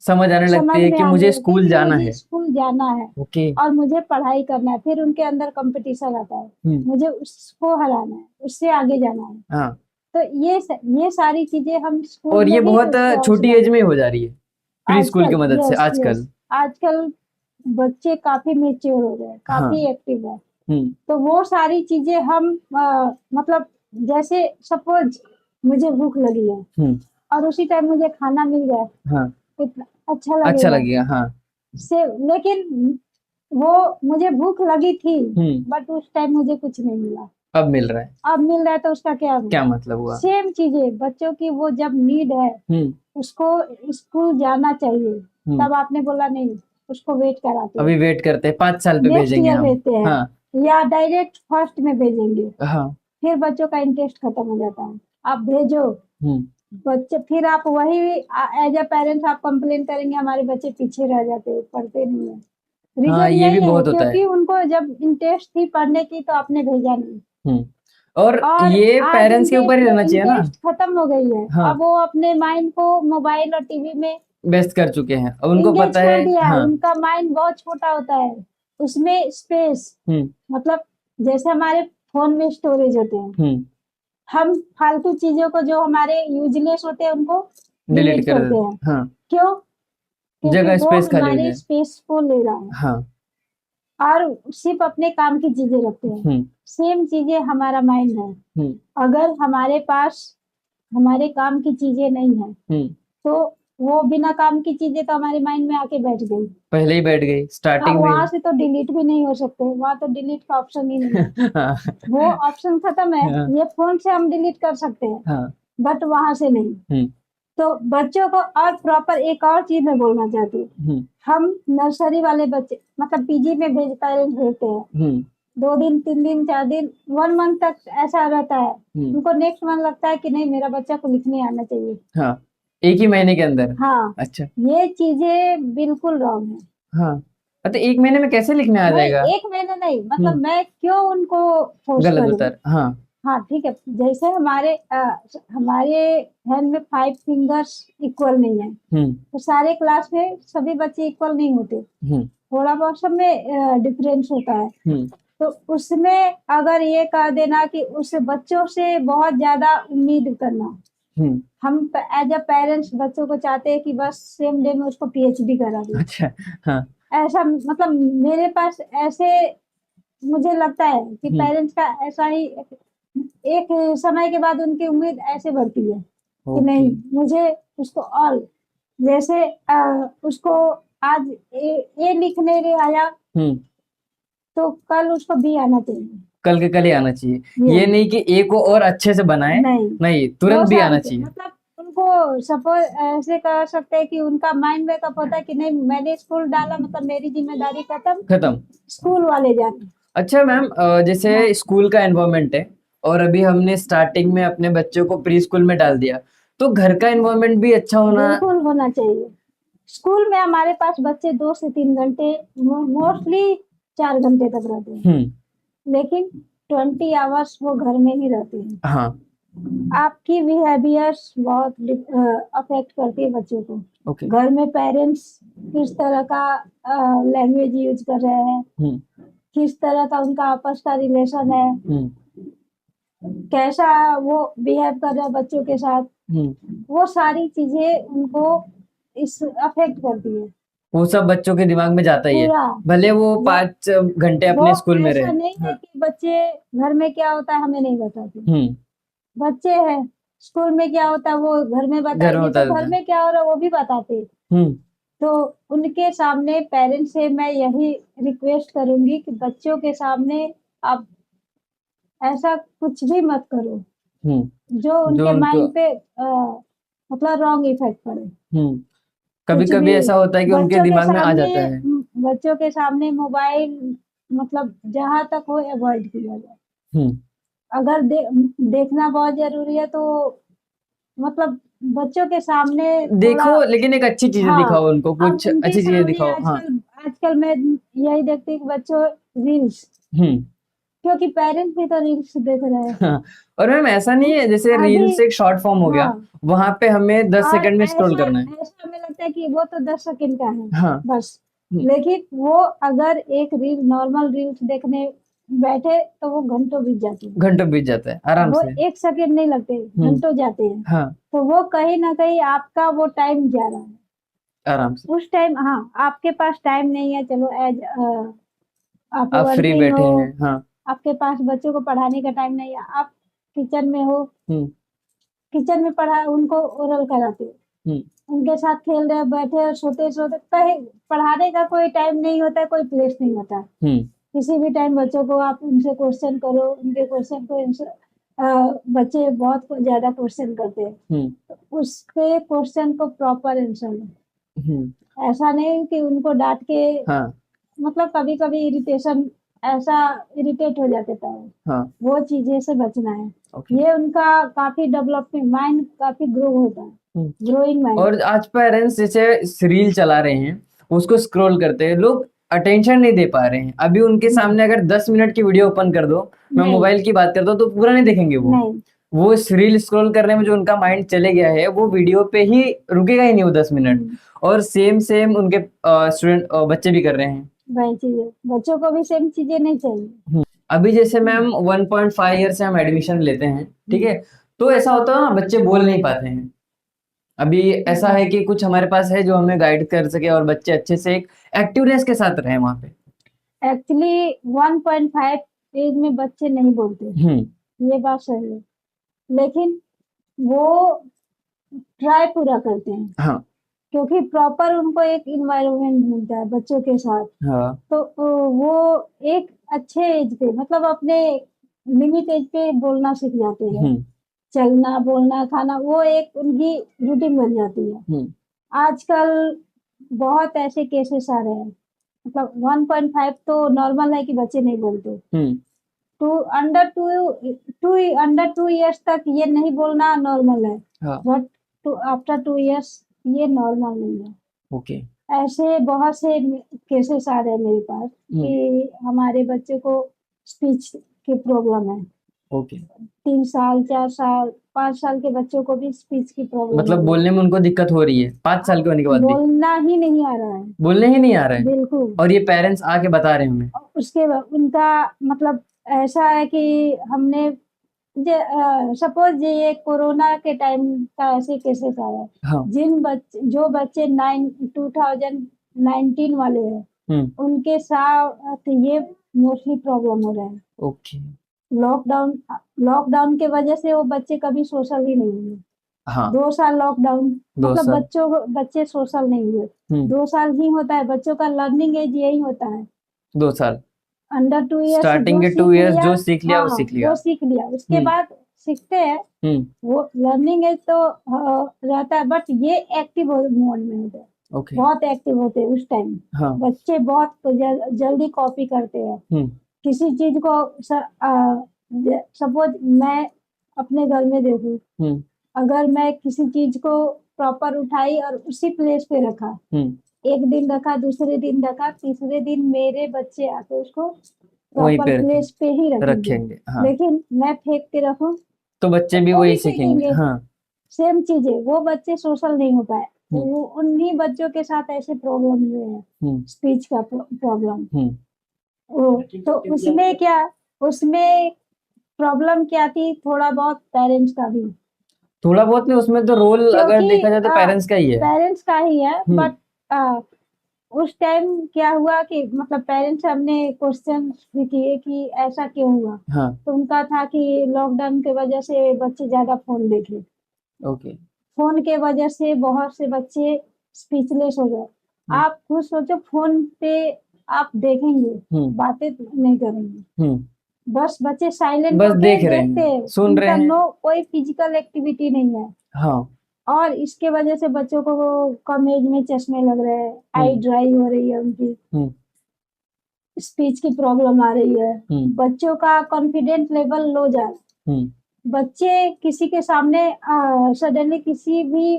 समझ आने समझ लगती है में कि आने मुझे लगती है स्कूल कि जाना मुझे है। स्कूल जाना है ओके। और मुझे पढ़ाई करना है। फिर उनके अंदर कंपटीशन आता है, मुझे उसको हराना है, उससे आगे जाना है। हाँ। तो ये सारी चीजें हम स्कूल और में ये ही बहुत छोटी एज में हो जा रही है प्री स्कूल की आजकल मदद से यस आजकल। आजकल बच्चे काफी मेच्योर हो गए, काफी हाँ। एक्टिव है। तो वो सारी चीजें हम मतलब जैसे सपोज मुझे भूख लगी है और उसी टाइम मुझे खाना मिल जाए, हाँ कितना अच्छा अच्छा लगेगा। लगेगा। हाँ से लेकिन वो मुझे भूख लगी थी, बट उस टाइम मुझे कुछ नहीं मिला, अब मिल रहा है। अब मिल रहा है, तो उसका क्या क्या मतलब हुआ? सेम चीजें बच्चों की वो जब नीड है, उसको स्कूल जाना चाहिए, तब आपने बोला नहीं, उसको वेट कराते अभी हैं, वेट करते हैं 5 साल पे नेक्स्ट भेजेंगे ईयर हम। भेजते हैं, हाँ या डायरेक्ट फर्स्ट में भेजेंगे। हाँ फिर बच्चों का इंटरेस्ट खत्म हो जाता है। आप भेजो बच्चे, फिर आप वही एज अ पेरेंट्स आप कंप्लेन करेंगे हमारे बच्चे पीछे रह जाते हैं, पढ़ते नहीं है। हाँ रीजन ये भी यही है बहुत होता है। क्योंकि उनको जब इंटरेस्ट थी पढ़ने की तो आपने भेजा नहीं, और और ये आज पेरेंट्स के उनके ऊपर ही रहना चाहिए ना। इंटरेस्ट खत्म हो गई है। हाँ। अब वो अपने माइंड को मोबाइल और टीवी में व्यस्त कर चुके हैं, अब उनको इंगेज पता कर है। दिया है। हाँ। उनका माइंड बहुत छोटा होता है, उसमें स्पेस मतलब जैसे हमारे फोन में स्टोरेज होते हैं, हम फालतू चीजों को जो हमारे यूजलेस होते हैं उनको डिलीट डिलीट कर करते देते। हैं। हाँ क्यों? क्योंकि जगह वो स्पेस खाली हो हमारे जाए। स्पेस को ले रहा है हाँ और सिर्फ अपने काम की चीजें रखते हैं। सेम चीजें हमारा माइंड है। अगर हमारे पास हमारे काम की चीजें नहीं है, तो वो बिना काम की चीजें तो हमारे माइंड में आके बैठ गई, पहले ही बैठ गई स्टार्टिंग में वहां से तो डिलीट भी नहीं हो सकते, वहां तो डिलीट का ऑप्शन ही नहीं है। हाँ वो ऑप्शन खत्म है। हाँ ये फोन से हम डिलीट कर सकते हैं, हाँ बट वहां से नहीं। तो बच्चों को और प्रॉपर एक और चीज मैं बोलना चाहती हूँ, हम नर्सरी वाले बच्चे मतलब पीजी में पेरेंट्स भेजते हैं, 2 दिन 3 दिन 4 दिन 1 मंथ तक ऐसा रहता है। उनको नेक्स्ट मंथ लगता है कि नहीं मेरा बच्चा को लिखने आना चाहिए। हाँ, एक ही महीने के अंदर। हाँ, अच्छा। ये चीजें बिल्कुल रॉन्ग है। हाँ, तो 1 महीने में कैसे लिखने आ नहीं, जाएगा? 1 महीना नहीं, मतलब मैं क्यों उनको फोर्स गलत करूँ? उत्तर। हाँ। हाँ, ठीक है। जैसे हमारे हैंड में 5 फिंगर्स इक्वल नहीं है, तो सारे क्लास में सभी बच्चे इक्वल नहीं होते। थोड़ा बहुत सब में डिफरेंस होता है। तो उसमें अगर ये कह देना कि उस बच्चों से बहुत ज्यादा उम्मीद करना, हम एज अ पेरेंट्स बच्चों को चाहते हैं कि बस सेम डे में उसको पीएचडी करा दें। अच्छा। हाँ। ऐसा मतलब मेरे पास ऐसे मुझे लगता है कि पेरेंट्स का ऐसा ही एक समय के बाद उनकी उम्मीद ऐसे बढ़ती है कि नहीं मुझे उसको ऑल जैसे उसको आज ए लिखने ले आया तो कल उसको बी आना चाहिए। कल के कल ही आना चाहिए। ये नहीं कि ए को और अच्छे से बनाए, नहीं तुरंत भी आना चाहिए। मतलब उनको सपोज ऐसे कर सकते हैं कि उनका माइंड मेकअप होता है कि नहीं मैंने स्कूल डाला मतलब मेरी जिम्मेदारी खत्म, स्कूल वाले जाने। अच्छा मैम, जैसे स्कूल का एनवायरनमेंट है और अभी हमने स्टार्टिंग में अपने बच्चों को प्री स्कूल में डाल दिया, तो घर का एनवायरनमेंट भी अच्छा होना बिल्कुल होना चाहिए। स्कूल में हमारे पास बच्चे 2 से 3 घंटे मोस्टली 4 घंटे तक रहते हैं, लेकिन 20 आवर्स वो घर में ही रहते हैं। हाँ। आपकी बिहेवियर्स बहुत अफेक्ट करती है बच्चों को। घर में पेरेंट्स किस तरह का लैंग्वेज यूज कर रहे हैं, किस तरह का उनका आपस का रिलेशन है, कैसा वो बिहेव कर रहे हैं बच्चों के साथ, वो सारी चीजें उनको इस अफेक्ट करती है। वो सब बच्चों के दिमाग में जाता ही है, भले वो 5 घंटे अपने स्कूल में रहे। ऐसा नहीं है कि बच्चे घर में क्या होता है हमें नहीं बताते। बच्चे हैं स्कूल में क्या होता है वो घर में बताएंगे, तो घर में क्या हो रहा है वो भी बताते। तो उनके सामने पेरेंट्स से मैं यही रिक्वेस्ट करूंगी कि बच्चों के सामने आप ऐसा कुछ भी मत करो जो उनके माइंड पे मतलब रॉन्ग इफेक्ट पड़े। कभी-कभी ऐसा होता है कि उनके दिमाग में आ जाता है। बच्चों के सामने मोबाइल मतलब जहां तक हो अवॉइड किया जाए। अगर देखना बहुत जरूरी है तो मतलब बच्चों के सामने देखो, लेकिन एक अच्छी चीजें दिखाओ उनको, कुछ अच्छी चीजें दिखाओ। आजकल मैं यही देखती हूँ कि बच्चों रील्स, क्योंकि पेरेंट्स भी तो रील्स देख रहे हैं। हाँ। और मैम ऐसा नहीं है जैसे रील्स एक शॉर्ट फॉर्म हो गया, वहां पे हमें 10 सेकंड में स्क्रॉल करना है। ऐसा हमें लगता है कि वो तो 10 सेकंड का है बस, लेकिन वो अगर एक रील नॉर्मल रील्स देखने बैठे तो वो घंटों बीत जाता है आराम वो से। 1 सेकंड नहीं लगते, घंटों जाते हैं। हाँ। तो वो कहीं ना कहीं आपका वो टाइम जा रहा है आराम से। उस टाइम। हाँ, आपके पास टाइम नहीं है, चलो एज आप फ्री वर्किंग बैठे हो, हैं। हाँ। आपके पास बच्चों को पढ़ाने का टाइम नहीं है, आप किचन में हो, किचन में पढ़ा उनको ओरल कराते हो, उनके साथ खेल रहे बैठे और सोते सोते कहीं पढ़ाने का कोई टाइम नहीं होता है, कोई प्लेस नहीं होता। किसी भी टाइम बच्चों को आप उनसे क्वेश्चन करो, उनके क्वेश्चन को बच्चे बहुत ज्यादा क्वेश्चन करते हैं, तो उसके क्वेश्चन को प्रॉपर आंसर दो। ऐसा नहीं कि उनको डांट के मतलब कभी कभी इरिटेशन ऐसा इरिटेट हो जाते हैं। वो चीजें से बचना है। ये उनका काफी डेवलपमेंट माइंड काफी ग्रो होता है, ग्रोइंग माइंड। और आज पेरेंट्स जैसे रील चला रहे हैं, उसको स्क्रॉल करते हैं, लोग अटेंशन नहीं दे पा रहे हैं। अभी उनके सामने अगर 10 मिनट की वीडियो ओपन कर दो, मैं मोबाइल की बात करता हूँ, तो पूरा नहीं देखेंगे वो रील स्क्रॉल करने में जो उनका माइंड चले गया है, वो वीडियो पे ही रुकेगा ही नहीं वो 10 मिनट। और सेम उनके स्टूडेंट बच्चे भी कर रहे हैं वही चीजें, बच्चों को भी सेम चीजें नहीं चाहिए। अभी जैसे मैम 1.5 ईयर से हम एडमिशन लेते हैं, ठीक है, तो ऐसा होता है ना बच्चे बोल नहीं पाते हैं। अभी ऐसा है कि कुछ हमारे पास है जो हमें गाइड कर सके और बच्चे अच्छे से एक एक्टिवनेस के साथ रहे वहां पे। एक्चुअली 1.5 एज में बच्चे नहीं बोलते, ये बात सही है, लेकिन वो ट्राई पूरा करते हैं। हाँ। क्योंकि प्रॉपर उनको एक इन्वायरमेंट मिलता है बच्चों के साथ। हाँ। तो वो एक अच्छे एज पे मतलब अपने लिमिट एज पे बोलना सीख जाते हैं। चलना बोलना खाना वो एक उनकी रूटीन बन जाती है। आजकल बहुत ऐसे केसेस आ रहे हैं मतलब 1.5 तो नॉर्मल है कि बच्चे नहीं बोलते। Hmm two under two two under 2 years तक ये नहीं बोलना नॉर्मल है, हाँ बट टू आफ्टर 2 इयर्स ये नॉर्मल नहीं है। ओके ऐसे बहुत से केसेस आ रहे हैं मेरे पास कि हमारे बच्चे को स्पीच की प्रॉब्लम है। ओके 3 साल 4 साल 5 साल के बच्चों को भी स्पीच की प्रॉब्लम मतलब हो रही बोलने में उनको दिक्कत हो रही है 5 साल के होने के है, बाद भी बोलना ही नहीं आ रहा है बोलने ही नहीं आ रहा है बिल्कुल। और ये पेरेंट्स आके बता रहे हैं हमें उसके बाद उनका मतलब ऐसा है कि हमने सपोज ये कोरोना के टाइम का ऐसे केसेस आया है। हाँ जो बच्चे 2019 वाले हैं उनके साथ ये मोस्टली प्रॉब्लम हो रहा है। ओके लॉकडाउन लॉकडाउन के वजह से वो बच्चे कभी सोशल ही नहीं हुए। हाँ 2 साल लॉकडाउन 2 मतलब साल बच्चे सोशल नहीं हुए। हम्म 2 साल ही होता है बच्चों का लर्निंग एज यही होता है। 2 साल अंडर 2 इयर्स स्टार्टिंग जो के सीख 2 इयर्स लिया, जो सीख लिया वो हाँ सीख वो लिया सीख लिया उसके हम्म बाद सीखते हैं। हम्म वो लर्निंग एज तो रहता है, बट ये एक्टिव मोड में होता है। ओके बहुत एक्टिव होते हैं उस टाइम। हाँ बच्चे बहुत जल्दी कॉपी करते हैं किसी चीज को। सपोज मैं अपने घर में देखूं, हम्म अगर मैं किसी चीज को प्रॉपर उठाई और उसी प्लेस पे रखा, एक दिन रखा, दूसरे दिन रखा, तीसरे दिन मेरे बच्चे आके उसको वहीं प्रॉपर पे प्लेस पे ही रखेंगे। रखेंगे हाँ लेकिन मैं फेंक के रखूं तो बच्चे तो भी वो वही भी सीखेंगे फेंकेंगे। हाँ सेम चीज है, वो बच्चे सोशल नहीं हो पाए तो हम्म वो उन्हीं बच्चों के साथ ऐसे प्रॉब्लम हुए हैं, स्पीच का प्रॉब्लम। तो उसमें प्रॉब्लम क्या थी, थोड़ा बहुत पेरेंट्स का भी, थोड़ा बहुत नहीं उसमें तो रोल अगर क्योंकि देखा जाए तो पेरेंट्स का ही है पेरेंट्स का ही है। हम्म बट उस टाइम क्या हुआ कि मतलब पेरेंट्स हमने क्वेश्चन भी किए कि ऐसा क्यों हुआ, हाँ तो उनका था कि लॉकडाउन की वजह से बच्चे ज्यादा फोन देखे, ओके फोन के वजह से बहुत से बच्चे स्पीचलेस हो गए। आप खुद सोचो, फोन पे आप देखेंगे, बातें नहीं करेंगे, बस बच्चे साइलेंट बस होके देख रहे देखते हैं हैं, सुन रहे उनका हैं नो कोई फिजिकल एक्टिविटी नहीं है। हाँ और इसके वजह से बच्चों को वो कम एज में चश्मे लग रहे हैं, आई ड्राई हो रही है उनकी, स्पीच की प्रॉब्लम आ रही है, बच्चों का कॉन्फिडेंस लेवल लो जा रहा है। बच्चे किसी के सामने सडनली किसी भी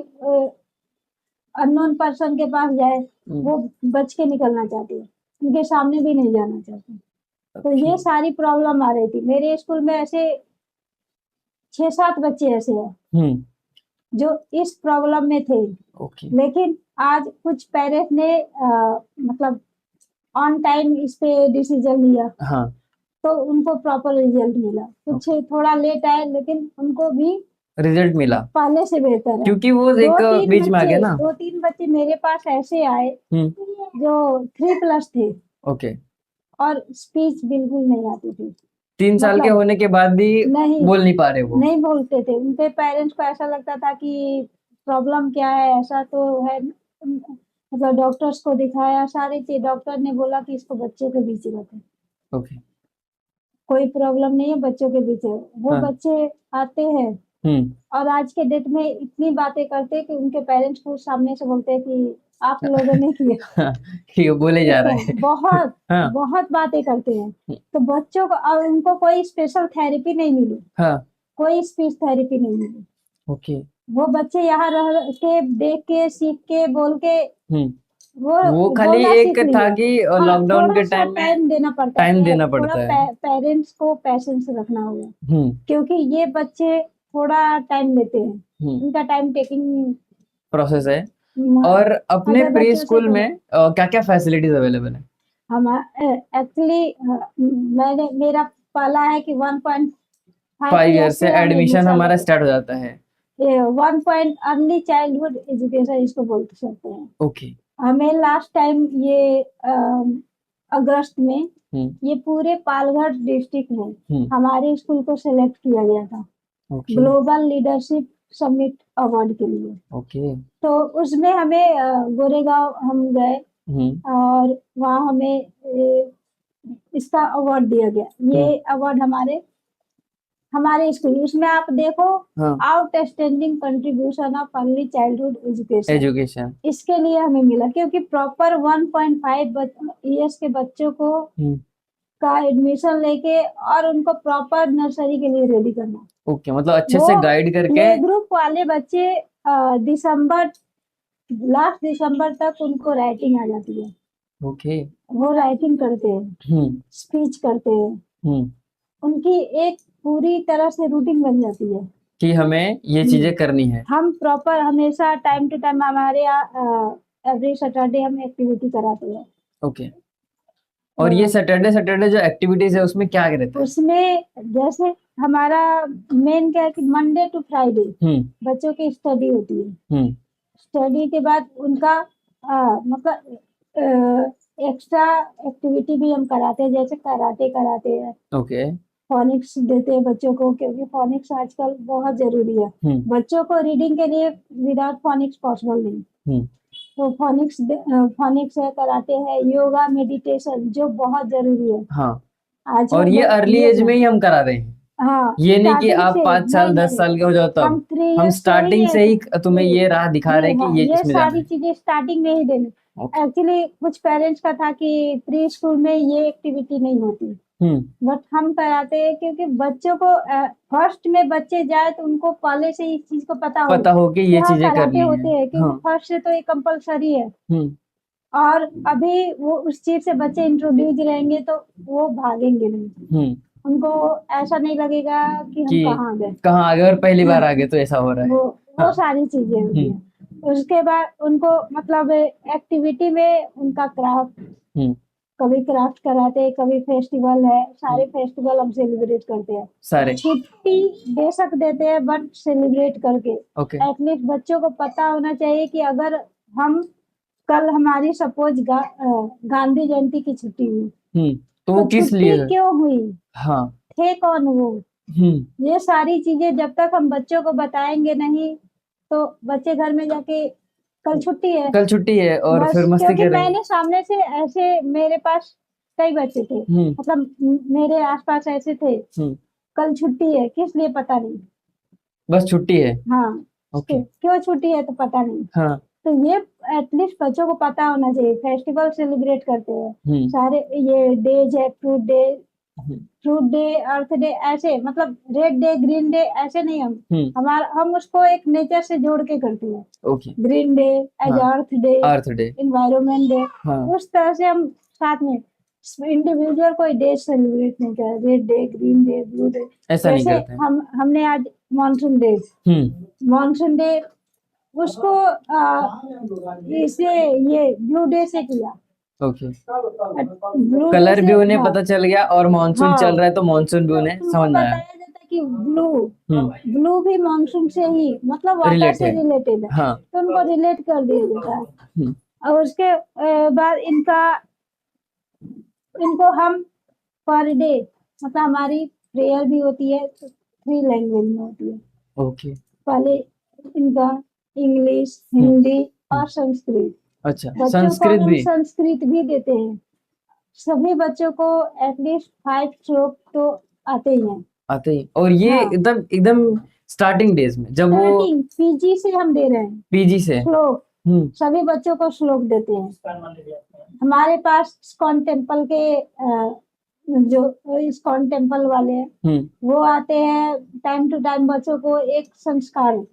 अननोन पर्सन के पास जाए, वो बच के निकलना चाहती है, उनके सामने भी नहीं जाना चाहते। तो ये सारी प्रॉब्लम आ रही थी मेरे स्कूल में। ऐसे 6-7 बच्चे ऐसे हैं जो इस प्रॉब्लम में थे। लेकिन आज कुछ पेरेंट्स ने मतलब ऑन टाइम इस पे डिसीजन लिया, तो उनको प्रॉपर रिजल्ट मिला। कुछ थोड़ा लेट आए लेकिन उनको भी रिजल्ट मिला पहले से बेहतर है। क्योंकि वो एक बीच में आ गया ना 2-3 बच्चे मेरे पास ऐसे आए जो 3+ थे ओके और स्पीच बिल्कुल नहीं आती थी। 3 साल के मतलब होने के बाद भी नहीं बोल नहीं पा रहे वो नहीं बोलते थे। उनके पेरेंट्स को ऐसा लगता था कि प्रॉब्लम क्या है, ऐसा तो है। मतलब डॉक्टर्स को दिखाया, सारी चीज, डॉक्टर ने बोला कि इसको बच्चों के बीच रखें, ओके कोई प्रॉब्लम नहीं है, बच्चों के बीच है। वो बच्चे आते हैं और आज के डेट में इतनी बातें करते हैं कि उनके पेरेंट्स को सामने से बोलते हैं कि आप लोगों ने किया। ये बोले जा रहा है बहुत बहुत बातें करते हैं। तो बच्चों को और उनको कोई स्पेशल थेरेपी नहीं मिली, कोई स्पीच थेरेपी नहीं मिली। ओके वो बच्चे यहाँ रह के, देख के, सीख के, बोल के वो खाली बोलना एक सीख था लिए। कि हाँ, लॉकडाउन के थोड़ा सा टाइम में टाइम देना पड़ता टाइम है, देना थोड़ा पड़ता है पेरेंट्स को पेशेंस रखना होगा, क्योंकि ये बच्चे थोड़ा टाइम लेते हैं, उनका टाइम टेकिंग प्रोसेस है। और अपने अदर प्री बच्चों से स्कूल में क्या क्या फैसिलिटीज अवेलेबल है एक्चुअली मेरा पहला है कि 1.5 5 ईयर ईयर से से हम एडमिशन एडमिशन हमारा लेते स्टार्ट हो जाता है हैं। 1 पॉइंट अर्ली चाइल्डहुड एजुकेशन इसको बोल सकते हैं। ओके हमें लास्ट टाइम ये अगस्त में ये पूरे पालघर डिस्ट्रिक्ट में हमारे स्कूल को सिलेक्ट किया गया था ग्लोबल लीडरशिप समिट अवार्ड के लिए। ओके तो उसमें हमें गोरेगांव हम गए और वहाँ हमें इसका अवार्ड दिया गया। ये अवार्ड हमारे हमारे स्कूल उसमें आप देखो हाँ outstanding contribution of early childhood education, education. इसके लिए हमें मिला क्योंकि प्रॉपर 1.5 ईयर्स के बच्चों को का एडमिशन लेके और उनको प्रॉपर नर्सरी के लिए रेडी करना। ओके, मतलब अच्छे वो से गाइड करके। प्ले ग्रुप वाले बच्चे दिसंबर लास्ट दिसंबर तक उनको राइटिंग आ जाती है, ओके। वो राइटिंग करते हैं, स्पीच करते हैं, उनकी एक पूरी तरह से रूटीन बन जाती है कि हमें ये चीजें करनी है। हम प्रॉपर हमेशा टाइम टू टाइम हमारे यहाँ एवरी सैटरडे हम एक्टिविटी कराते हैं। ओके। और ये सैटरडे जो एक्टिविटीज है उसमें क्या रहता है? उसमें जैसे हमारा मेन क्या है कि मंडे टू फ्राइडे बच्चों की स्टडी होती है। स्टडी के बाद उनका मतलब एक्स्ट्रा एक्टिविटी भी हम कराते हैं, जैसे कराटे कराते हैं, ओके। फोनिक्स देते हैं बच्चों को क्योंकि फोनिक्स आजकल बहुत जरूरी है। बच्चों को रीडिंग के लिए विदाउट फोनिक्स पॉसिबल नहीं। तो फोनिक्स है, कराटे है, योगा, मेडिटेशन जो बहुत जरूरी है। हाँ। आज और ये अर्ली एज में ही हम करा रहे हैं। हाँ, ये नहीं कि starting आप से 5 साल नहीं, 10 साल के हो जाओ हम तब 3 हम years से स्टार्टिंग से ही तुम्हें ये राह दिखा रहे हैं कि हाँ, ये ये इसमें जाना सारी है। चीजें स्टार्टिंग में ही देने। एक्चुअली कुछ पेरेंट्स का था कि प्री स्कूल में ये एक्टिविटी नहीं होती, बट हम कराते हैं क्योंकि बच्चों को फर्स्ट में बच्चे जाए तो उनको पहले से इस चीज को पता हो कि ये हाँ, चीजें कराटे करनी होते है। हैं क्योंकि फर्स्ट से तो ये कंपलसरी है। और अभी वो उस चीज से बच्चे इंट्रोड्यूस रहेंगे तो वो भागेंगे नहीं, उनको ऐसा नहीं लगेगा कि हम कहाँ आ गए और पहली बार आ गए तो ऐसा हो रहा है। वो सारी चीजें होती हैं। उसके बाद उनको मतलब एक्टिविटी में उनका क्राफ्ट, कभी क्राफ्ट कराते हैं, कभी फेस्टिवल है, सारे फेस्टिवल हम सेलिब्रेट करते हैं। सारे छुट्टी बेशक देते हैं बट सेलिब्रेट करके ओके। एटलीस्ट बच्चों को पता होना चाहिए कि अगर हम कल हमारी सपोज गांधी जयंती की छुट्टी हुई तो वो किस छुट्टी लिए? क्यों हुई, हाँ। थे कौन वो, ये सारी चीजें जब तक हम बच्चों को बताएंगे नहीं तो बच्चे घर में जाके कल छुट्टी है और बस फिर मस्ती क्योंकि करेंगे। मैंने सामने से ऐसे मेरे पास कई बच्चे थे, मतलब मेरे आसपास ऐसे थे, कल छुट्टी है किस लिए पता नहीं, बस छुट्टी है। हाँ ओके। क्यों छुट्टी है तो पता नहीं। हाँ। तो ये एटलीस्ट बच्चों को पता होना चाहिए। फेस्टिवल सेलिब्रेट करते हैं सारे, ये डेज है, फ्रूट डे, अर्थ डे, ऐसे मतलब रेड डे, ग्रीन डे, ऐसे नहीं हम उसको एक नेचर से जोड़ के करते हैं। Okay. Green day as earth day, environment day, उस तरह से हम साथ में इंडिविजुअल कोई डे सेलिब्रेट नहीं कर, red day, green day, blue day ऐसा नहीं जैसे करते। हमने आज मानसून डे उसको इसे ये ब्लू डे से किया। ओके। ब्लू कलर डे भी से उन्हें पता चल गया और मानसून चल रहा है तो मानसून भी उन्हें उनको समझ में आया। बताया जाता है कि ब्लू भी मानसून से ही मतलब वाटर से रिलेटेड है। हाँ। तो उनको रिलेट कर दिया जाता है। और उसके बाद इनको हम पर डे मतलब हमारी प्रेयर भी होती है 3 लैंग्वेज में होती है। ओके। पहले इनका इंग्लिश, हिंदी और संस्कृत। अच्छा, बच्चों को संस्कृत हम भी संस्कृत भी देते हैं। सभी बच्चों को एटलीस्ट 5 श्लोक तो आते ही हैं। आते ही। और ये एकदम स्टार्टिंग डेज में जब वो पीजी से हम दे रहे हैं, पीजी से श्लोक सभी बच्चों को श्लोक देते हैं। हमारे पास इस्कॉन टेम्पल के जो इस्कॉन टेम्पल वाले हैं वो आते हैं टाइम टू टाइम, बच्चों को एक संस्कार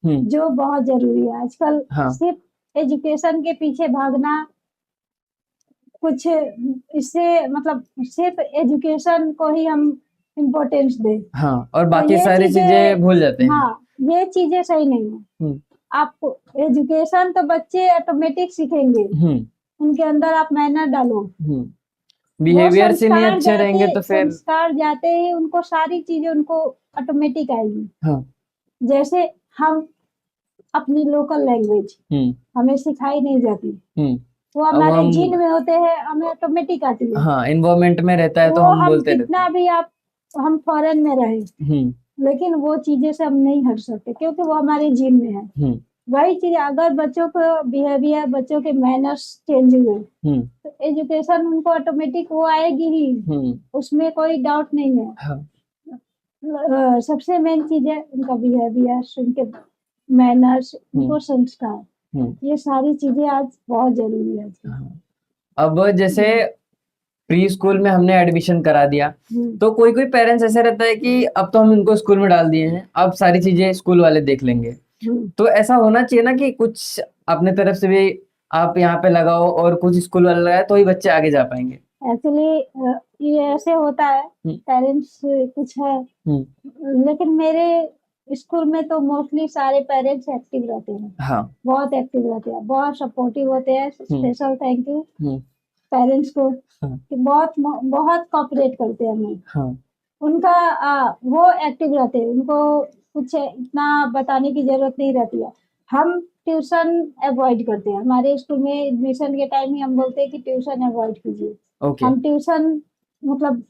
जो बहुत जरूरी है आजकल। सिर्फ एजुकेशन के पीछे भागना कुछ इससे मतलब सिर्फ एजुकेशन को ही हम इम्पोर्टेंस दें, और बाकी सारी चीजें भूल जाते हैं। हाँ, ये चीजें सही नहीं है। आप एजुकेशन तो बच्चे ऑटोमेटिक सीखेंगे, उनके अंदर आप मैनर डालो, बिहेवियर से नहीं अच्छे रहेंगे तो फिर संस्कार जाते ही उनको सारी चीजें उनको ऑटोमेटिक आएगी। जैसे हम अपनी लोकल लैंग्वेज हमें सिखाई नहीं जाती, वो हमारे जीन में होते हैं, हमें ऑटोमेटिक आती है। हाँ, एनवायरमेंट में रहता है तो हम बोलते रहते हैं। कितना भी हम फॉरेन में रहे लेकिन वो चीजें से हम नहीं हट सकते क्योंकि वो हमारे जीन में है। वही चीज अगर बच्चों को बिहेवियर, बच्चों के मैनर्स चेंज हुए तो एजुकेशन उनको ऑटोमेटिक वो आएगी ही, उसमें कोई डाउट नहीं है। सबसे मेन चीज है उनका बिहेवियर, उनके मैनर्स, उनको संस्कार, ये सारी चीजें आज बहुत जरूरी है आजकल। हाँ। अब जैसे प्री स्कूल में हमने एडमिशन करा दिया, हम्म, तो कोई कोई पेरेंट्स ऐसे रहता है कि अब तो हम इनको स्कूल में डाल दिए हैं, अब सारी चीजें स्कूल वाले देख लेंगे। हम्म। तो ऐसा होना चाहिए ना कि कुछ अपने तरफ से भी आप यहाँ पे लगाओ और कुछ स्कूल वाले लगाए, तो ही बच्चे आगे जा पाएंगे। एक्चुअली ये ऐसे होता है, पेरेंट्स कुछ है, लेकिन मेरे स्कूल में तो मोस्टली सारे पेरेंट्स एक्टिव रहते हैं, हाँ। बहुत एक्टिव रहते हैं, बहुत सपोर्टिव होते हैं। स्पेशल थैंक यू पेरेंट्स को हाँ। कि बहुत बहुत कोऑपरेट करते हैं हमें। हाँ। उनका वो एक्टिव रहते हैं, उनको कुछ इतना बताने की जरूरत नहीं रहती है। हम ट्यूशन अवॉइड करते हैं, हमारे स्कूल में एडमिशन के टाइम ही हम बोलते हैं कि ट्यूशन अवॉइड कीजिए। ओके। हम ट्यूशन मतलब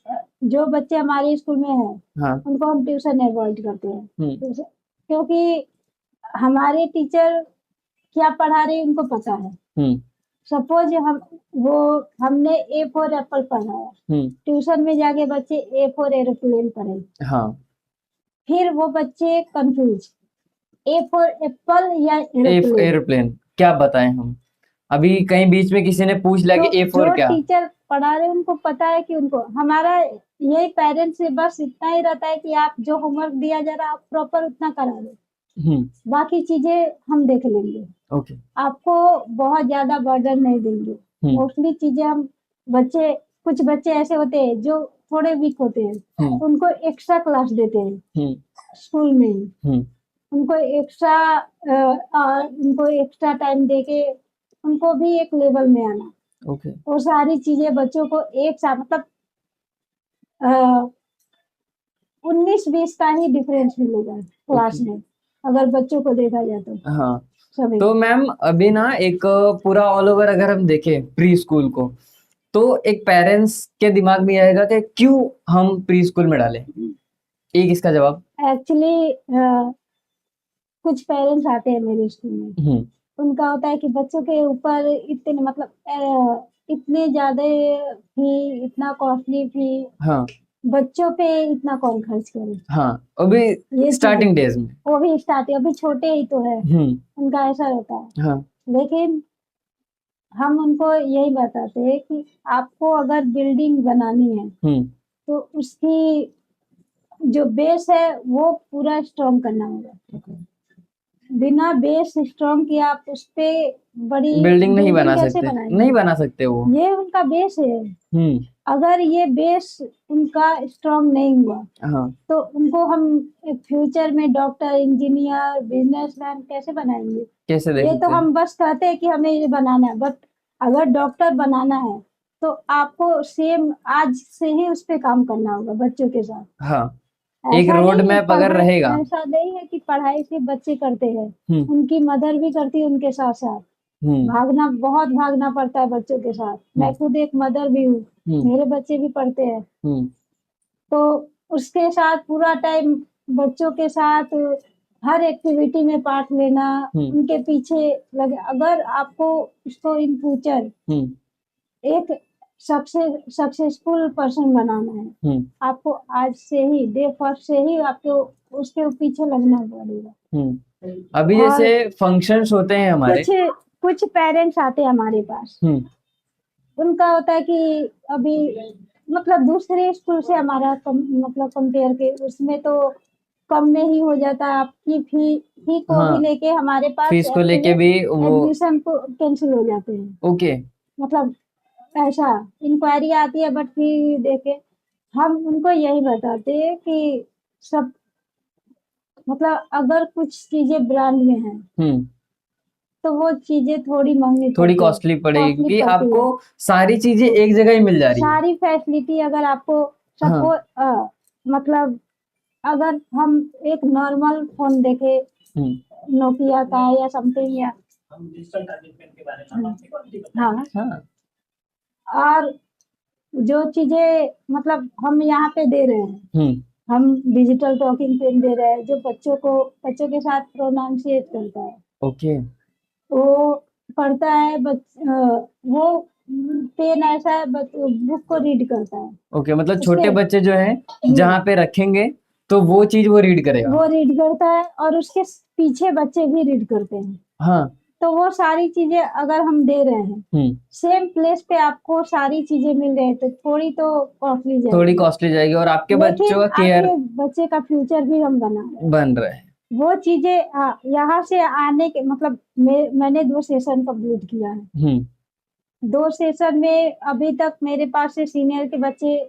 जो बच्चे हमारे स्कूल में हैं, हाँ। उनको हम ट्यूशन अवॉइड करते हैं, क्योंकि हमारे टीचर क्या पढ़ा रहे हैं उनको पता है। सपोज हमने ए फॉर एप्पल पढ़ा है, ट्यूशन में जाके बच्चे ए फॉर एरोप्लेन पढ़े, हाँ। फिर वो बच्चे कंफ्यूज, ए फॉर एप्पल या एरोप्लेन। एरोप्लेन क्या बताएं हम? अभी कहीं बीच में किसी ने पूछ लिया तो कि ए फॉर जो क्या? टीचर पढ़ा रहे हैं उनको पता है कि उनको हमारा यही पेरेंट्स से बस इतना ही रहता है कि आप जो होमवर्क दिया जा रहा है आप प्रॉपर उतना करा दो, बाकी चीजें हम देख लेंगे। ओके। आपको बहुत ज्यादा बर्डन नहीं देंगे। मोस्टली चीजें हम कुछ बच्चे ऐसे होते हैं जो थोड़े वीक होते हैं, उनको एक्स्ट्रा क्लास देते हैं स्कूल में ही, उनको एक्स्ट्रा टाइम देके उनको भी एक लेवल में आना। ओके। वो सारी चीजें बच्चों को एक साथ मतलब 19-20 का ही डिफरेंस मिलेगा क्लास में, अगर बच्चों को देखा जाए तो। हाँ। सभी तो मैम अभी ना एक पूरा ऑल ओवर अगर हम देखें प्री स्कूल को, तो एक पेरेंट्स के दिमाग में आएगा कि क्यों हम प्री स्कूल में डालें? एक इसका जवाब। एक्चुअली कुछ पेरेंट्स आते हैं मेरे स्कूल में, उनका होता है कि बच्चों के ऊपर इतने मतलब इतने ज्यादा फी, इतना कॉस्टली फी, हाँ। बच्चों पे इतना कौन खर्च करे। हाँ, अभी ये स्टार्टिंग डेज में वो भी स्टार्टिंग, अभी छोटे ही तो है, उनका ऐसा होता है। हाँ। लेकिन हम उनको यही बताते हैं कि आपको अगर बिल्डिंग बनानी है तो उसकी जो बेस है वो पूरा स्ट्रॉन्ग करना होगा। बिना बेस स्ट्रॉन्ग किया आप उस पे बड़ी बिल्डिंग नहीं बना कैसे सकते, बनाएंगे? नहीं बना सकते वो। ये उनका बेस है। अगर ये बेस उनका स्ट्रॉन्ग नहीं हुआ, हाँ। तो उनको हम फ्यूचर में डॉक्टर, इंजीनियर, बिजनेसमैन कैसे बनाएंगे? कैसे देख ये सकते तो हैं? हम बस कहते हैं कि हमें ये बनाना है, बट अगर डॉक्टर बनाना है तो आपको सेम आज से ही उस पे काम करना होगा बच्चों के साथ। हाँ, एक ऐसा रोड नहीं मैप अगर पढ़ाई, रहेगा। ऐसा नहीं है कि पढ़ाई से बच्चे करते हैं, उनकी मदर भी करती है उनके साथ साथ। भागना, बहुत भागना पड़ता है बच्चों के साथ। मैं खुद एक मदर भी हूँ, मेरे बच्चे भी पढ़ते हैं, तो उसके साथ पूरा टाइम बच्चों के साथ हर एक्टिविटी में पार्ट लेना, उनके पीछे लगे। अगर आपको उसको इन फ्यूचर एक सक्सेसफुल पर्सन बनाना है, आपको आज से ही डे फर्स्ट से ही आपको उसके पीछे लगना पड़ेगा। अभी जैसे फंक्शंस होते हैं हमारे, कुछ पेरेंट्स आते हैं हमारे पास, उनका होता है कि अभी मतलब दूसरे स्कूल से हमारा मतलब कंपेयर के उसमें तो कम में ही हो जाता है। आपकी फी को भी लेके हमारे पास फीस को लेके भी वो एडमिशन को कैंसिल हो जाते हैं। ओके। मतलब ऐसा इंक्वायरी आती है, बट फी देके हम उनको यही बताते हैं कि सब मतलब अगर कुछ चीजें ब्रांड में है तो वो चीजें थोड़ी महंगी, थोड़ी कॉस्टली पड़ेगी, क्योंकि आपको सारी चीजें एक जगह ही मिल जा रही है। सारी फैसिलिटी अगर आपको सपोज मतलब अगर हम एक नॉर्मल फोन देखे, नोकिया का या समथिंग, या हम डिजिटल टर्निंग के बारे में, हाँ, और जो चीजें मतलब हम यहाँ पे दे रहे हैं, हम डिजिटल टॉकिंग पेन दे रहे हैं जो बच्चों के साथ प्रोनाउंसिएट करता है। ओके। वो पढ़ता है, वो पेन ऐसा है बुक को रीड करता है। ओके, मतलब छोटे बच्चे जो हैं जहाँ पे रखेंगे तो वो चीज वो रीड करेगा। वो रीड करता है और उसके पीछे बच्चे भी रीड करते हैं। हाँ। तो वो सारी चीजें अगर हम दे रहे हैं सेम प्लेस पे आपको सारी चीजें मिल रही है तो थोड़ी तो कॉस्टली थोड़ी जाएगी, कॉस्टली जाएगी और आपके बच्चों लेकिन का केयर आपके बच्चे का फ्यूचर भी हम बना रहे हैं। बन रहा है। वो चीजें यहाँ से आने के मतलब मैंने 2 सेशन कंप्लीट किया है। हम्म 2 सेशन में अभी तक मेरे पास से सीनियर के बच्चे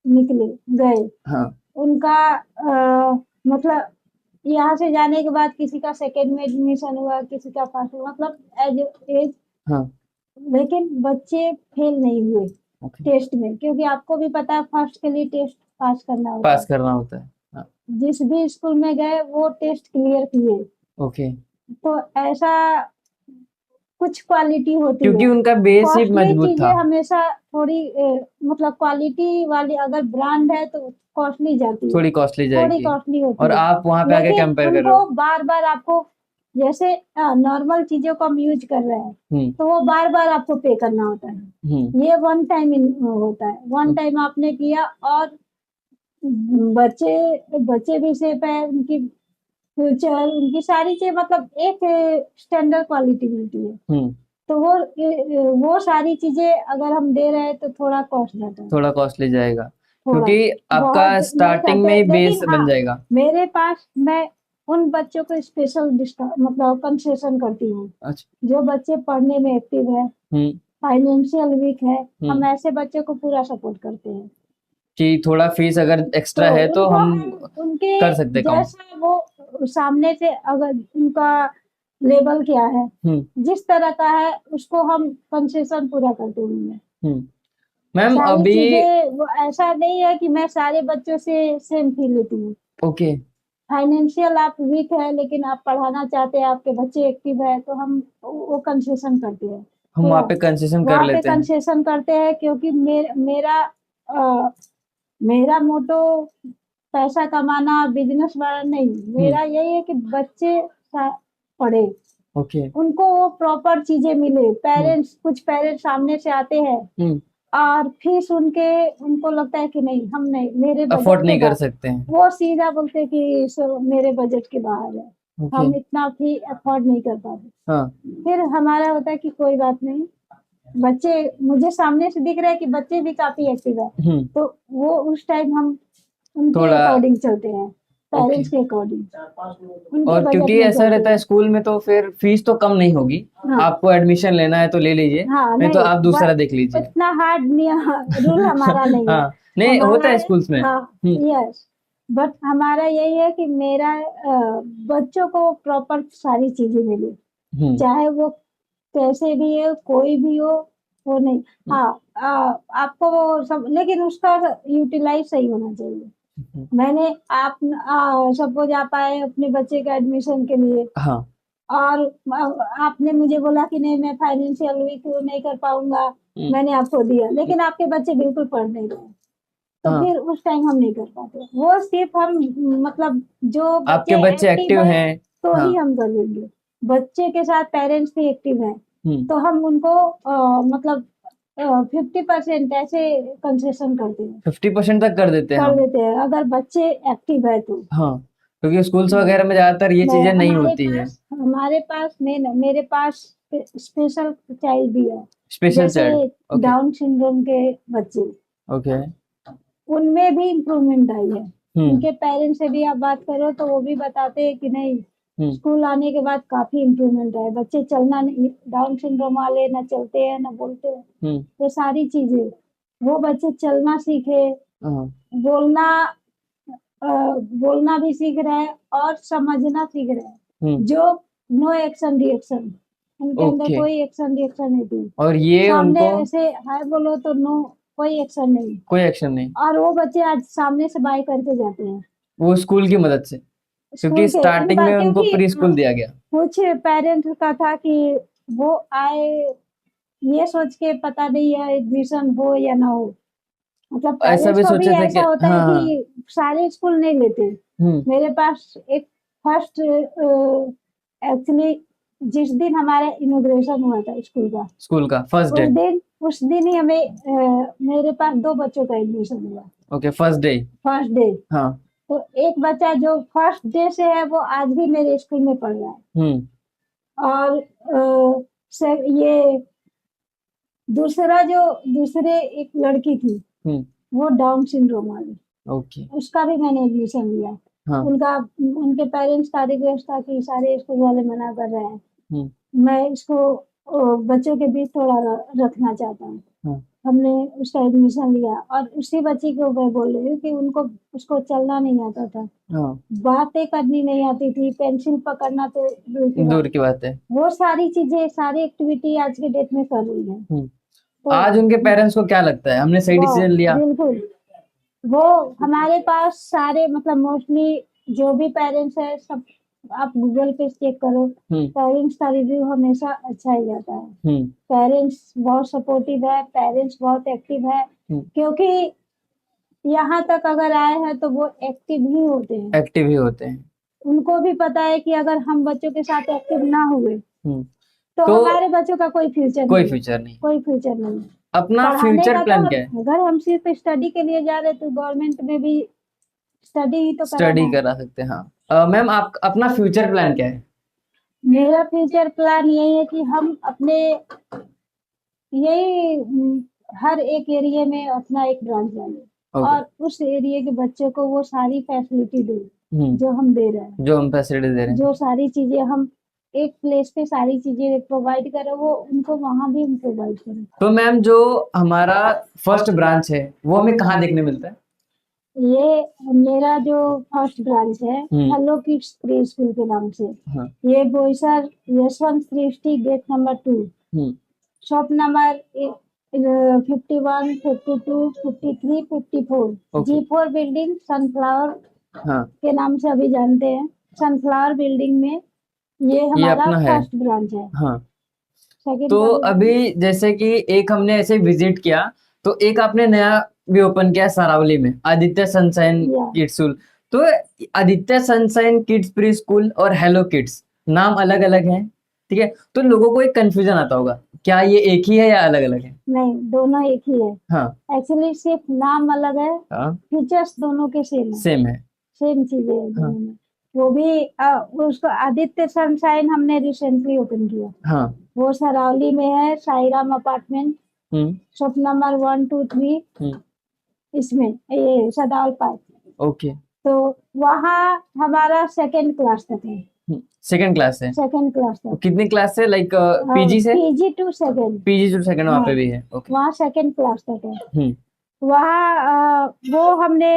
निकले गए। हाँ उनका मतलब यहाँ से जाने के बाद किसी का सेकंड में एडमिशन हुआ, किसी का फर्स्ट हुआ, मतलब एज हाँ लेकिन बच्चे फेल नहीं हुए ओके। टेस्ट में, क्योंकि आपको भी पता है फर्स्ट के लिए टेस्ट पास करना होता पास है। करना होता है। हाँ जिस भी स्कूल में गए वो टेस्ट क्लियर किए। ओके। तो ऐसा कुछ क्वालिटी होती क्योंकि है। उनका बेस ही कॉस्टली मजबूत चीजें था। हमेशा थोड़ी मतलब क्वालिटी वाली अगर ब्रांड है तो कॉस्टली जाती है, थोड़ी कॉस्टली थोड़ी जाएगी कॉस्टली होती और है। आप वहां पे आके लेकिन कंपेयर कर रहे उनको हो। बार बार आपको जैसे नॉर्मल चीजों को हम यूज कर रहे हैं तो वो बार बार आपको पे करना होता है। ये वन टाइम होता है, वन टाइम आपने किया और बच्चे बच्चे भी सेफ है, उनकी फ्यूचर उनकी सारी चीज मतलब एक स्टैंडर्ड क्वालिटी मिलती है। तो वो सारी चीजें अगर हम दे रहे हैं तो थोड़ा कॉस्ट जाता है, थोड़ा कॉस्टली जाएगा थोड़ा क्योंकि आपका बहुत नहीं स्टार्टिंग में कहते, ही बेस लेकिन बन हाँ जाएगा। मेरे पास मैं उन बच्चों को स्पेशल मतलब कंसेशन करती हूँ अच्छा। जो बच्चे पढ़ने में एक्टिव है, हम्म फाइनेंशियल वीक है, हम हम्म ऐसे बच्चों को पूरा सपोर्ट करते हैं। कि थोड़ा फीस अगर तो एक्स्ट्रा है तो उनको हम हम उनके कर सकते हैं कम। जैसा वो सामने से अगर उनका लेवल क्या है, जिस तरह का है उसको हम कंसेशन पूरा करते हैं। हम्म मैम सारी अभी चीजें वो ऐसा नहीं है कि मैं सारे बच्चों से सेम फी लेती हूँ। ओके। फाइनेंशियल आप वीक है लेकिन आप पढ़ाना चाहते हैं, आपके बच्चे एक्टिव है, तो हम वो कंसेशन करते हैं हम पूरा। वहाँ पे कंसेशन कर वहाँ पे लेते हैं। कंसेशन करते हैं क्योंकि मेरा मोटो पैसा कमाना बिजनेस वाला नहीं, मेरा यही है कि बच्चे पढ़े, ओके। उनको वो प्रॉपर चीजें मिले। पेरेंट्स कुछ पेरेंट्स सामने से आते हैं और फीस उनको लगता है कि नहीं हम नहीं, मेरे बजट अफोर्ड के नहीं कर बाहर, सकते हैं। वो सीधा बोलते हैं कि मेरे बजट के बाहर है, ओके। हम इतना फी अफोर्ड नहीं कर पाते। हाँ फिर हमारा होता है कि कोई बात नहीं, बच्चे मुझे सामने से दिख रहा है कि बच्चे भी काफी एक्टिव है, तो वो उस टाइम हम उनके थोड़ा अकॉर्डिंग चलते हैं, ओके। पेरेंट्स के अकॉर्डिंग उनके और बजट क्योंकि में ऐसा चलते रहता है हैं। स्कूल में तो फिर फीस तो कम नहीं होगी। हाँ आपको एडमिशन लेना है तो ले लीजिए, हाँ नहीं तो नहीं आप दूसरा देख लीजिए। इतना हार्ड रूल हमारा नहीं है। हाँ नहीं होता हमारा है स्कूल्स में। हाँ यस, बट हमारा यही है कि मेरा बच्चों को प्रॉपर सारी चीजें मिले, चाहे वो कैसे भी है, कोई भी हो, वो नहीं। हाँ आपको वो सब, लेकिन उसका यूटिलाइज सही होना चाहिए। मैंने आप सपोज आप आए अपने बच्चे का एडमिशन के लिए हाँ और आपने मुझे बोला कि नहीं मैं फाइनेंशियल वीक हूँ नहीं कर पाऊंगा, मैंने आपको दिया लेकिन आपके बच्चे बिल्कुल पढ़ नहीं रहे, तो हाँ फिर उस टाइम हम नहीं कर पाते। वो सिर्फ हम मतलब जो आपके बच्चे बच्चे एक्टिव एक्टिव है हैं। तो हाँ ही हम कर देंगे। बच्चे के साथ पेरेंट्स भी एक्टिव है तो हम उनको मतलब 50% ऐसे कंसेशन करते हैं, 50% तक कर देते हैं कर हम। देते हैं अगर बच्चे एक्टिव है तो। हाँ क्योंकि स्कूल्स वगैरह में ज्यादातर ये चीजें नहीं होती है। हमारे पास नहीं, मेरे पास स्पेशल चाइल्ड भी है, स्पेशल जैसे चाइल्ड ओके। डाउन सिंड्रोम के बच्चे, ओके। उनमें भी इम्प्रूवमेंट आई है। उनके पेरेंट्स से भी आप बात करो तो वो भी बताते हैं कि नहीं स्कूल आने के बाद काफी इम्प्रूवमेंट है, बच्चे चलना नहीं, डाउन सिंड्रोम वाले ना चलते हैं ना बोलते हैं, ये सारी चीजें वो बच्चे चलना सीखे, बोलना बोलना भी सीख रहे हैं और समझना सीख रहे हैं। जो नो एक्शन रिएक्शन, उनके अंदर ओके। कोई एक्शन रिएक्शन नहीं थी, और ये सामने उनको ऐसे हाय बोलो तो नो, कोई एक्शन नहीं, कोई एक्शन नहीं। और वो बच्चे आज सामने से बाय करके जाते हैं वो स्कूल की मदद से, क्योंकि स्कूल के स्टार्टिंग में उनको क्योंकि प्री स्कूल दिया गया। कुछ पेरेंट्स का था कि वो आए ये सोच के पता नहीं है एडमिशन हो या ना हो, मतलब ऐसा पेरेंट्स भी को भी सोचे थे कि ऐसा होता है हाँ हाँ। कि सारे स्कूल नहीं लेते। मेरे पास एक फर्स्ट एक्चुअली जिस दिन हमारा इनॉग्रेशन हुआ था स्कूल का फर्स्ट डे। उस दिन ही हमें मेरे पास 2 बच्चों का एडमिशन हुआ। Okay first day. First day हाँ तो एक बच्चा जो फर्स्ट डे से है वो आज भी मेरे स्कूल में पढ़ रहा है। और ये दूसरे एक लड़की थी, वो डाउन सिंड्रोम वाली, ओके। उसका भी मैंने एडमिशन लिया। हाँ। उनके पेरेंट्स का रिक्वेस्ट था कि सारे स्कूल वाले मना कर रहे हैं, मैं इसको बच्चों के बीच थोड़ा रखना चाहता हूँ। हाँ। हमने उसका एडमिशन लिया और उसी बच्ची को मैं बोल रही हूँ कि उसको चलना नहीं आता था, हाँ। बातें करनी नहीं आती थी, पेंसिल पकड़ना तो दूर की बात है। वो सारी चीजें, सारी एक्टिविटी आज के डेट में कर रही है। तो आज उनके पेरेंट्स को क्या लगता है हमने सही डिसीजन लिया? बिल्कुल, वो हमारे पास सारे मतलब मोस्टली जो भी पेरेंट्स है सब, आप गूगल पे चेक करो, पेरेंट्स का रिव्यू हमेशा अच्छा ही आता है। पेरेंट्स बहुत सपोर्टिव है, पेरेंट्स बहुत एक्टिव है, क्योंकि यहाँ तक अगर आए हैं तो वो एक्टिव ही होते हैं। एक्टिव ही होते हैं। उनको भी पता है कि अगर हम बच्चों के साथ एक्टिव ना हुए तो तो हमारे बच्चों का कोई फ्यूचर नहीं। अपना पढ़ाने फ्यूचर का प्लान तो क्या है? अगर हम सिर्फ स्टडी के लिए जा रहे तो गवर्नमेंट में भी स्टडी ही तो कराना स्टडी है। करा सकते हैं। हाँ मैम, आप अपना फ्यूचर प्लान क्या है? मेरा फ्यूचर प्लान यही है कि हम अपने हर एक एरिया में अपना एक ब्रांच डालें और उस एरिया के बच्चे को वो सारी फैसिलिटी दें जो हम दे रहे हैं, जो हम फैसिलिटी दे रहे हैं, जो सारी चीजें हम एक प्लेस पे सारी चीजें प्रोवाइड करें, वो उनको वहां भी हम प्रोवाइड करें। तो मैम, जो हमारा फर्स्ट ब्रांच है वो हमें कहाँ देखने मिलता है? ये मेरा जो फर्स्ट ब्रांच है हेलो किड्स प्री स्कूल के नाम से, ये Boisar Yashwant Srishti gate number 2, shop number 51, 52, 53, 54, G4 building sunflower के नाम से अभी जानते हैं। सनफ्लावर बिल्डिंग में ये हमारा फर्स्ट ब्रांच है। हाँ। तो अभी जैसे कि एक हमने ऐसे विजिट किया, तो एक आपने नया भी ओपन किया सरावली में, आदित्य सनशाइन किड्स स्कूल। तो Aditya sunshine kids pre school और हेलो किड्स नाम अलग अलग हैं, ठीक है? तो लोगों को एक कंफ्यूजन आता होगा, क्या ये एक ही है या अलग अलग है? नहीं, दोनों एक ही है। हाँ। एक्चुअली सिर्फ नाम अलग है, फीचर्स दोनों के सेम है, सेम चीजें है दोनों में। वो भी उसको आदित्य सनशाइन हमने रिसेंटली ओपन किया। वो सरावली में है, साईराम अपार्टमेंट, शॉप नंबर 1, 2, 3, इसमें ये सदाल पार्क। ओके। तो वहाँ हमारा सेकंड क्लास तक है। सेकंड क्लास है? सेकंड क्लास तक। कितनी क्लास से, लाइक पीजी से? पीजी टू सेकंड वहाँ पे भी है। ओके। वहाँ सेकंड क्लास तक है। वहाँ वो हमने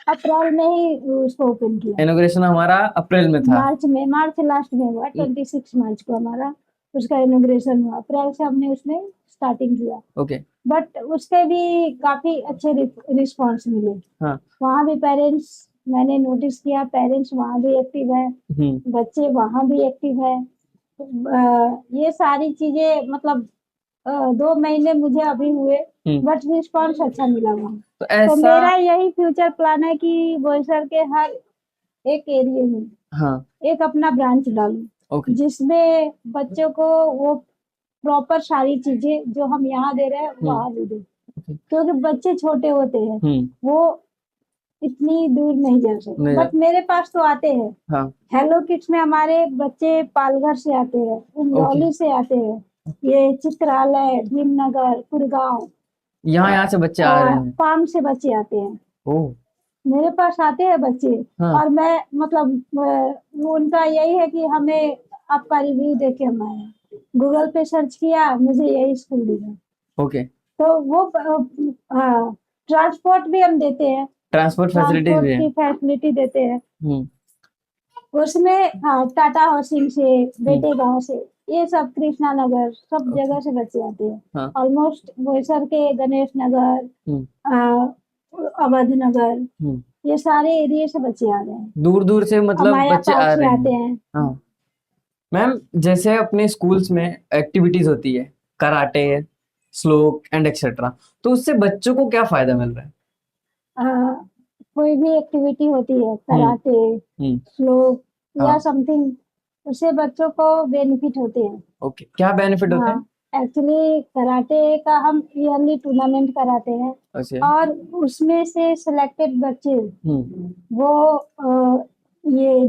अप्रैल में ही उसको ओपन किया। इनॉग्रेशन हमारा अप्रैल में था। मार्च लास्ट में हुआ, 26 मार्च को हमारा उसका इनॉग्रेशन हुआ। अप्रैल से हमने उसमें स्टार्टिंग किया। ओके। बट उसके भी काफी अच्छे रिस्पॉन्स मिले। वहाँ भी पेरेंट्स, मैंने नोटिस किया, पेरेंट्स वहाँ भी एक्टिव है, बच्चे वहाँ भी एक्टिव है। ये सारी चीजें मतलब 2 महीने मुझे अभी हुए, बट रिस्पॉन्स अच्छा मिला वहाँ। तो मेरा यही फ्यूचर प्लान है कि बोईसर के हर एक एरिया में एक अपना ब्रांच डालूं, जिसमें बच्चों को वो प्रॉपर सारी चीजें जो हम यहाँ दे रहे हैं वहाँ भी दें, क्योंकि बच्चे छोटे होते हैं, वो इतनी दूर नहीं जा सकते, बट मेरे पास तो आते हैं। हेलो किड्स में हमारे बच्चे पालघर से आते हैं, उमरौली से आते हैं, ये चित्रालय, भीमनगर, कुरगांव, यहाँ से बच्चे आ रहे हैं, पाम से बच्चे आते हैं। मेरे पास आते हैं बच्चे। और मैं मतलब उनका यही है कि हमें आपका रिव्यू देके हम आए, गूगल पे सर्च किया, मुझे यही स्कूल दिखा। ओके। तो वो ट्रांसपोर्ट भी हम देते हैं, ट्रांसपोर्ट की फैसिलिटी देते हैं। उसमें टाटा हाउसिंग से, बेटे गांव से, ये सब कृष्णा नगर, सब जगह से बच्चे आते हैं। ऑलमोस्ट बोईसर के गणेश नगर, अवध नगर, ये सारे एरिया से बच्चे आ रहे हैं, दूर दूर से, मतलब बच्चे आ रहे आते हैं। मैम, जैसे अपने स्कूल्स में एक्टिविटीज होती है, कराटे, स्लोक एंड एक्सेट्रा, तो उससे बच्चों को क्या फायदा मिल रहा है? कोई भी एक्टिविटी होती है, कराटे, स्लोक या समथिंग, उससे बच्चों को बेनिफिट होते हैं। ओके। क्या बेनिफिट होते हैं? एक्चुअली कराटे का हम ईयरली टूर्नामेंट कराते हैं अच्छा। और उसमें से सिलेक्टेड बच्चे वो ये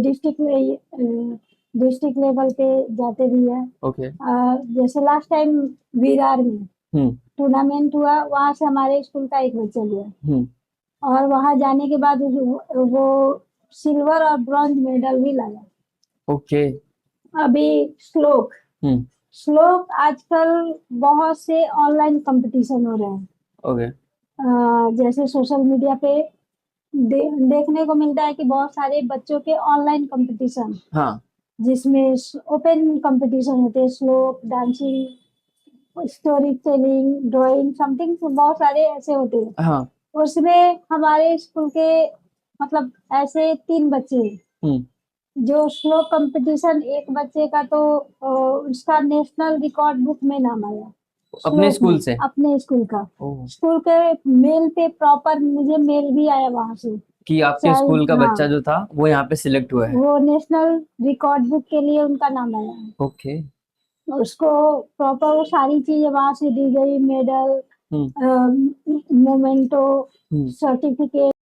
डिस्ट्रिक्ट लेवल पे जाते भी है। ओके। जैसे लास्ट टाइम विरार में टूर्नामेंट हुआ, वहां से हमारे स्कूल का एक बच्चा गया और वहां जाने के बाद वो सिल्वर और ब्रॉन्ज मेडल भी लाया। ओके। अभी श्लोक श्लोक आजकल बहुत से ऑनलाइन कंपटीशन हो रहे हैं। ओके। जैसे सोशल मीडिया पे देखने को मिलता है कि बहुत सारे बच्चों के ऑनलाइन कंपटीशन, हाँ। जिसमें ओपन कंपटीशन होते हैं, श्लोक, dancing, story telling, drawing, something बहुत सारे ऐसे होते हैं। हाँ। उसमें हमारे स्कूल के मतलब ऐसे 3 बच्चे हैं जो श्लोक कंपटीशन, एक बच्चे का तो उसका नेशनल रिकॉर्ड बुक में नाम आया अपने श्लोक स्कूल में, से? अपने स्कूल का। ओह। स्कूल के मेल पे प्रॉपर मुझे मेल भी आया वहां से कि आपके चाहे, स्कूल का हाँ, बच्चा जो था वो यहाँ पे सिलेक्ट हुआ है। वो नेशनल रिकॉर्ड बुक के लिए उनका नाम आया है। ओके। उसको प्रॉपर वो सारी चीजें वहां से दी गई, मेडल, मोमेंटो, सर्टिफिकेट।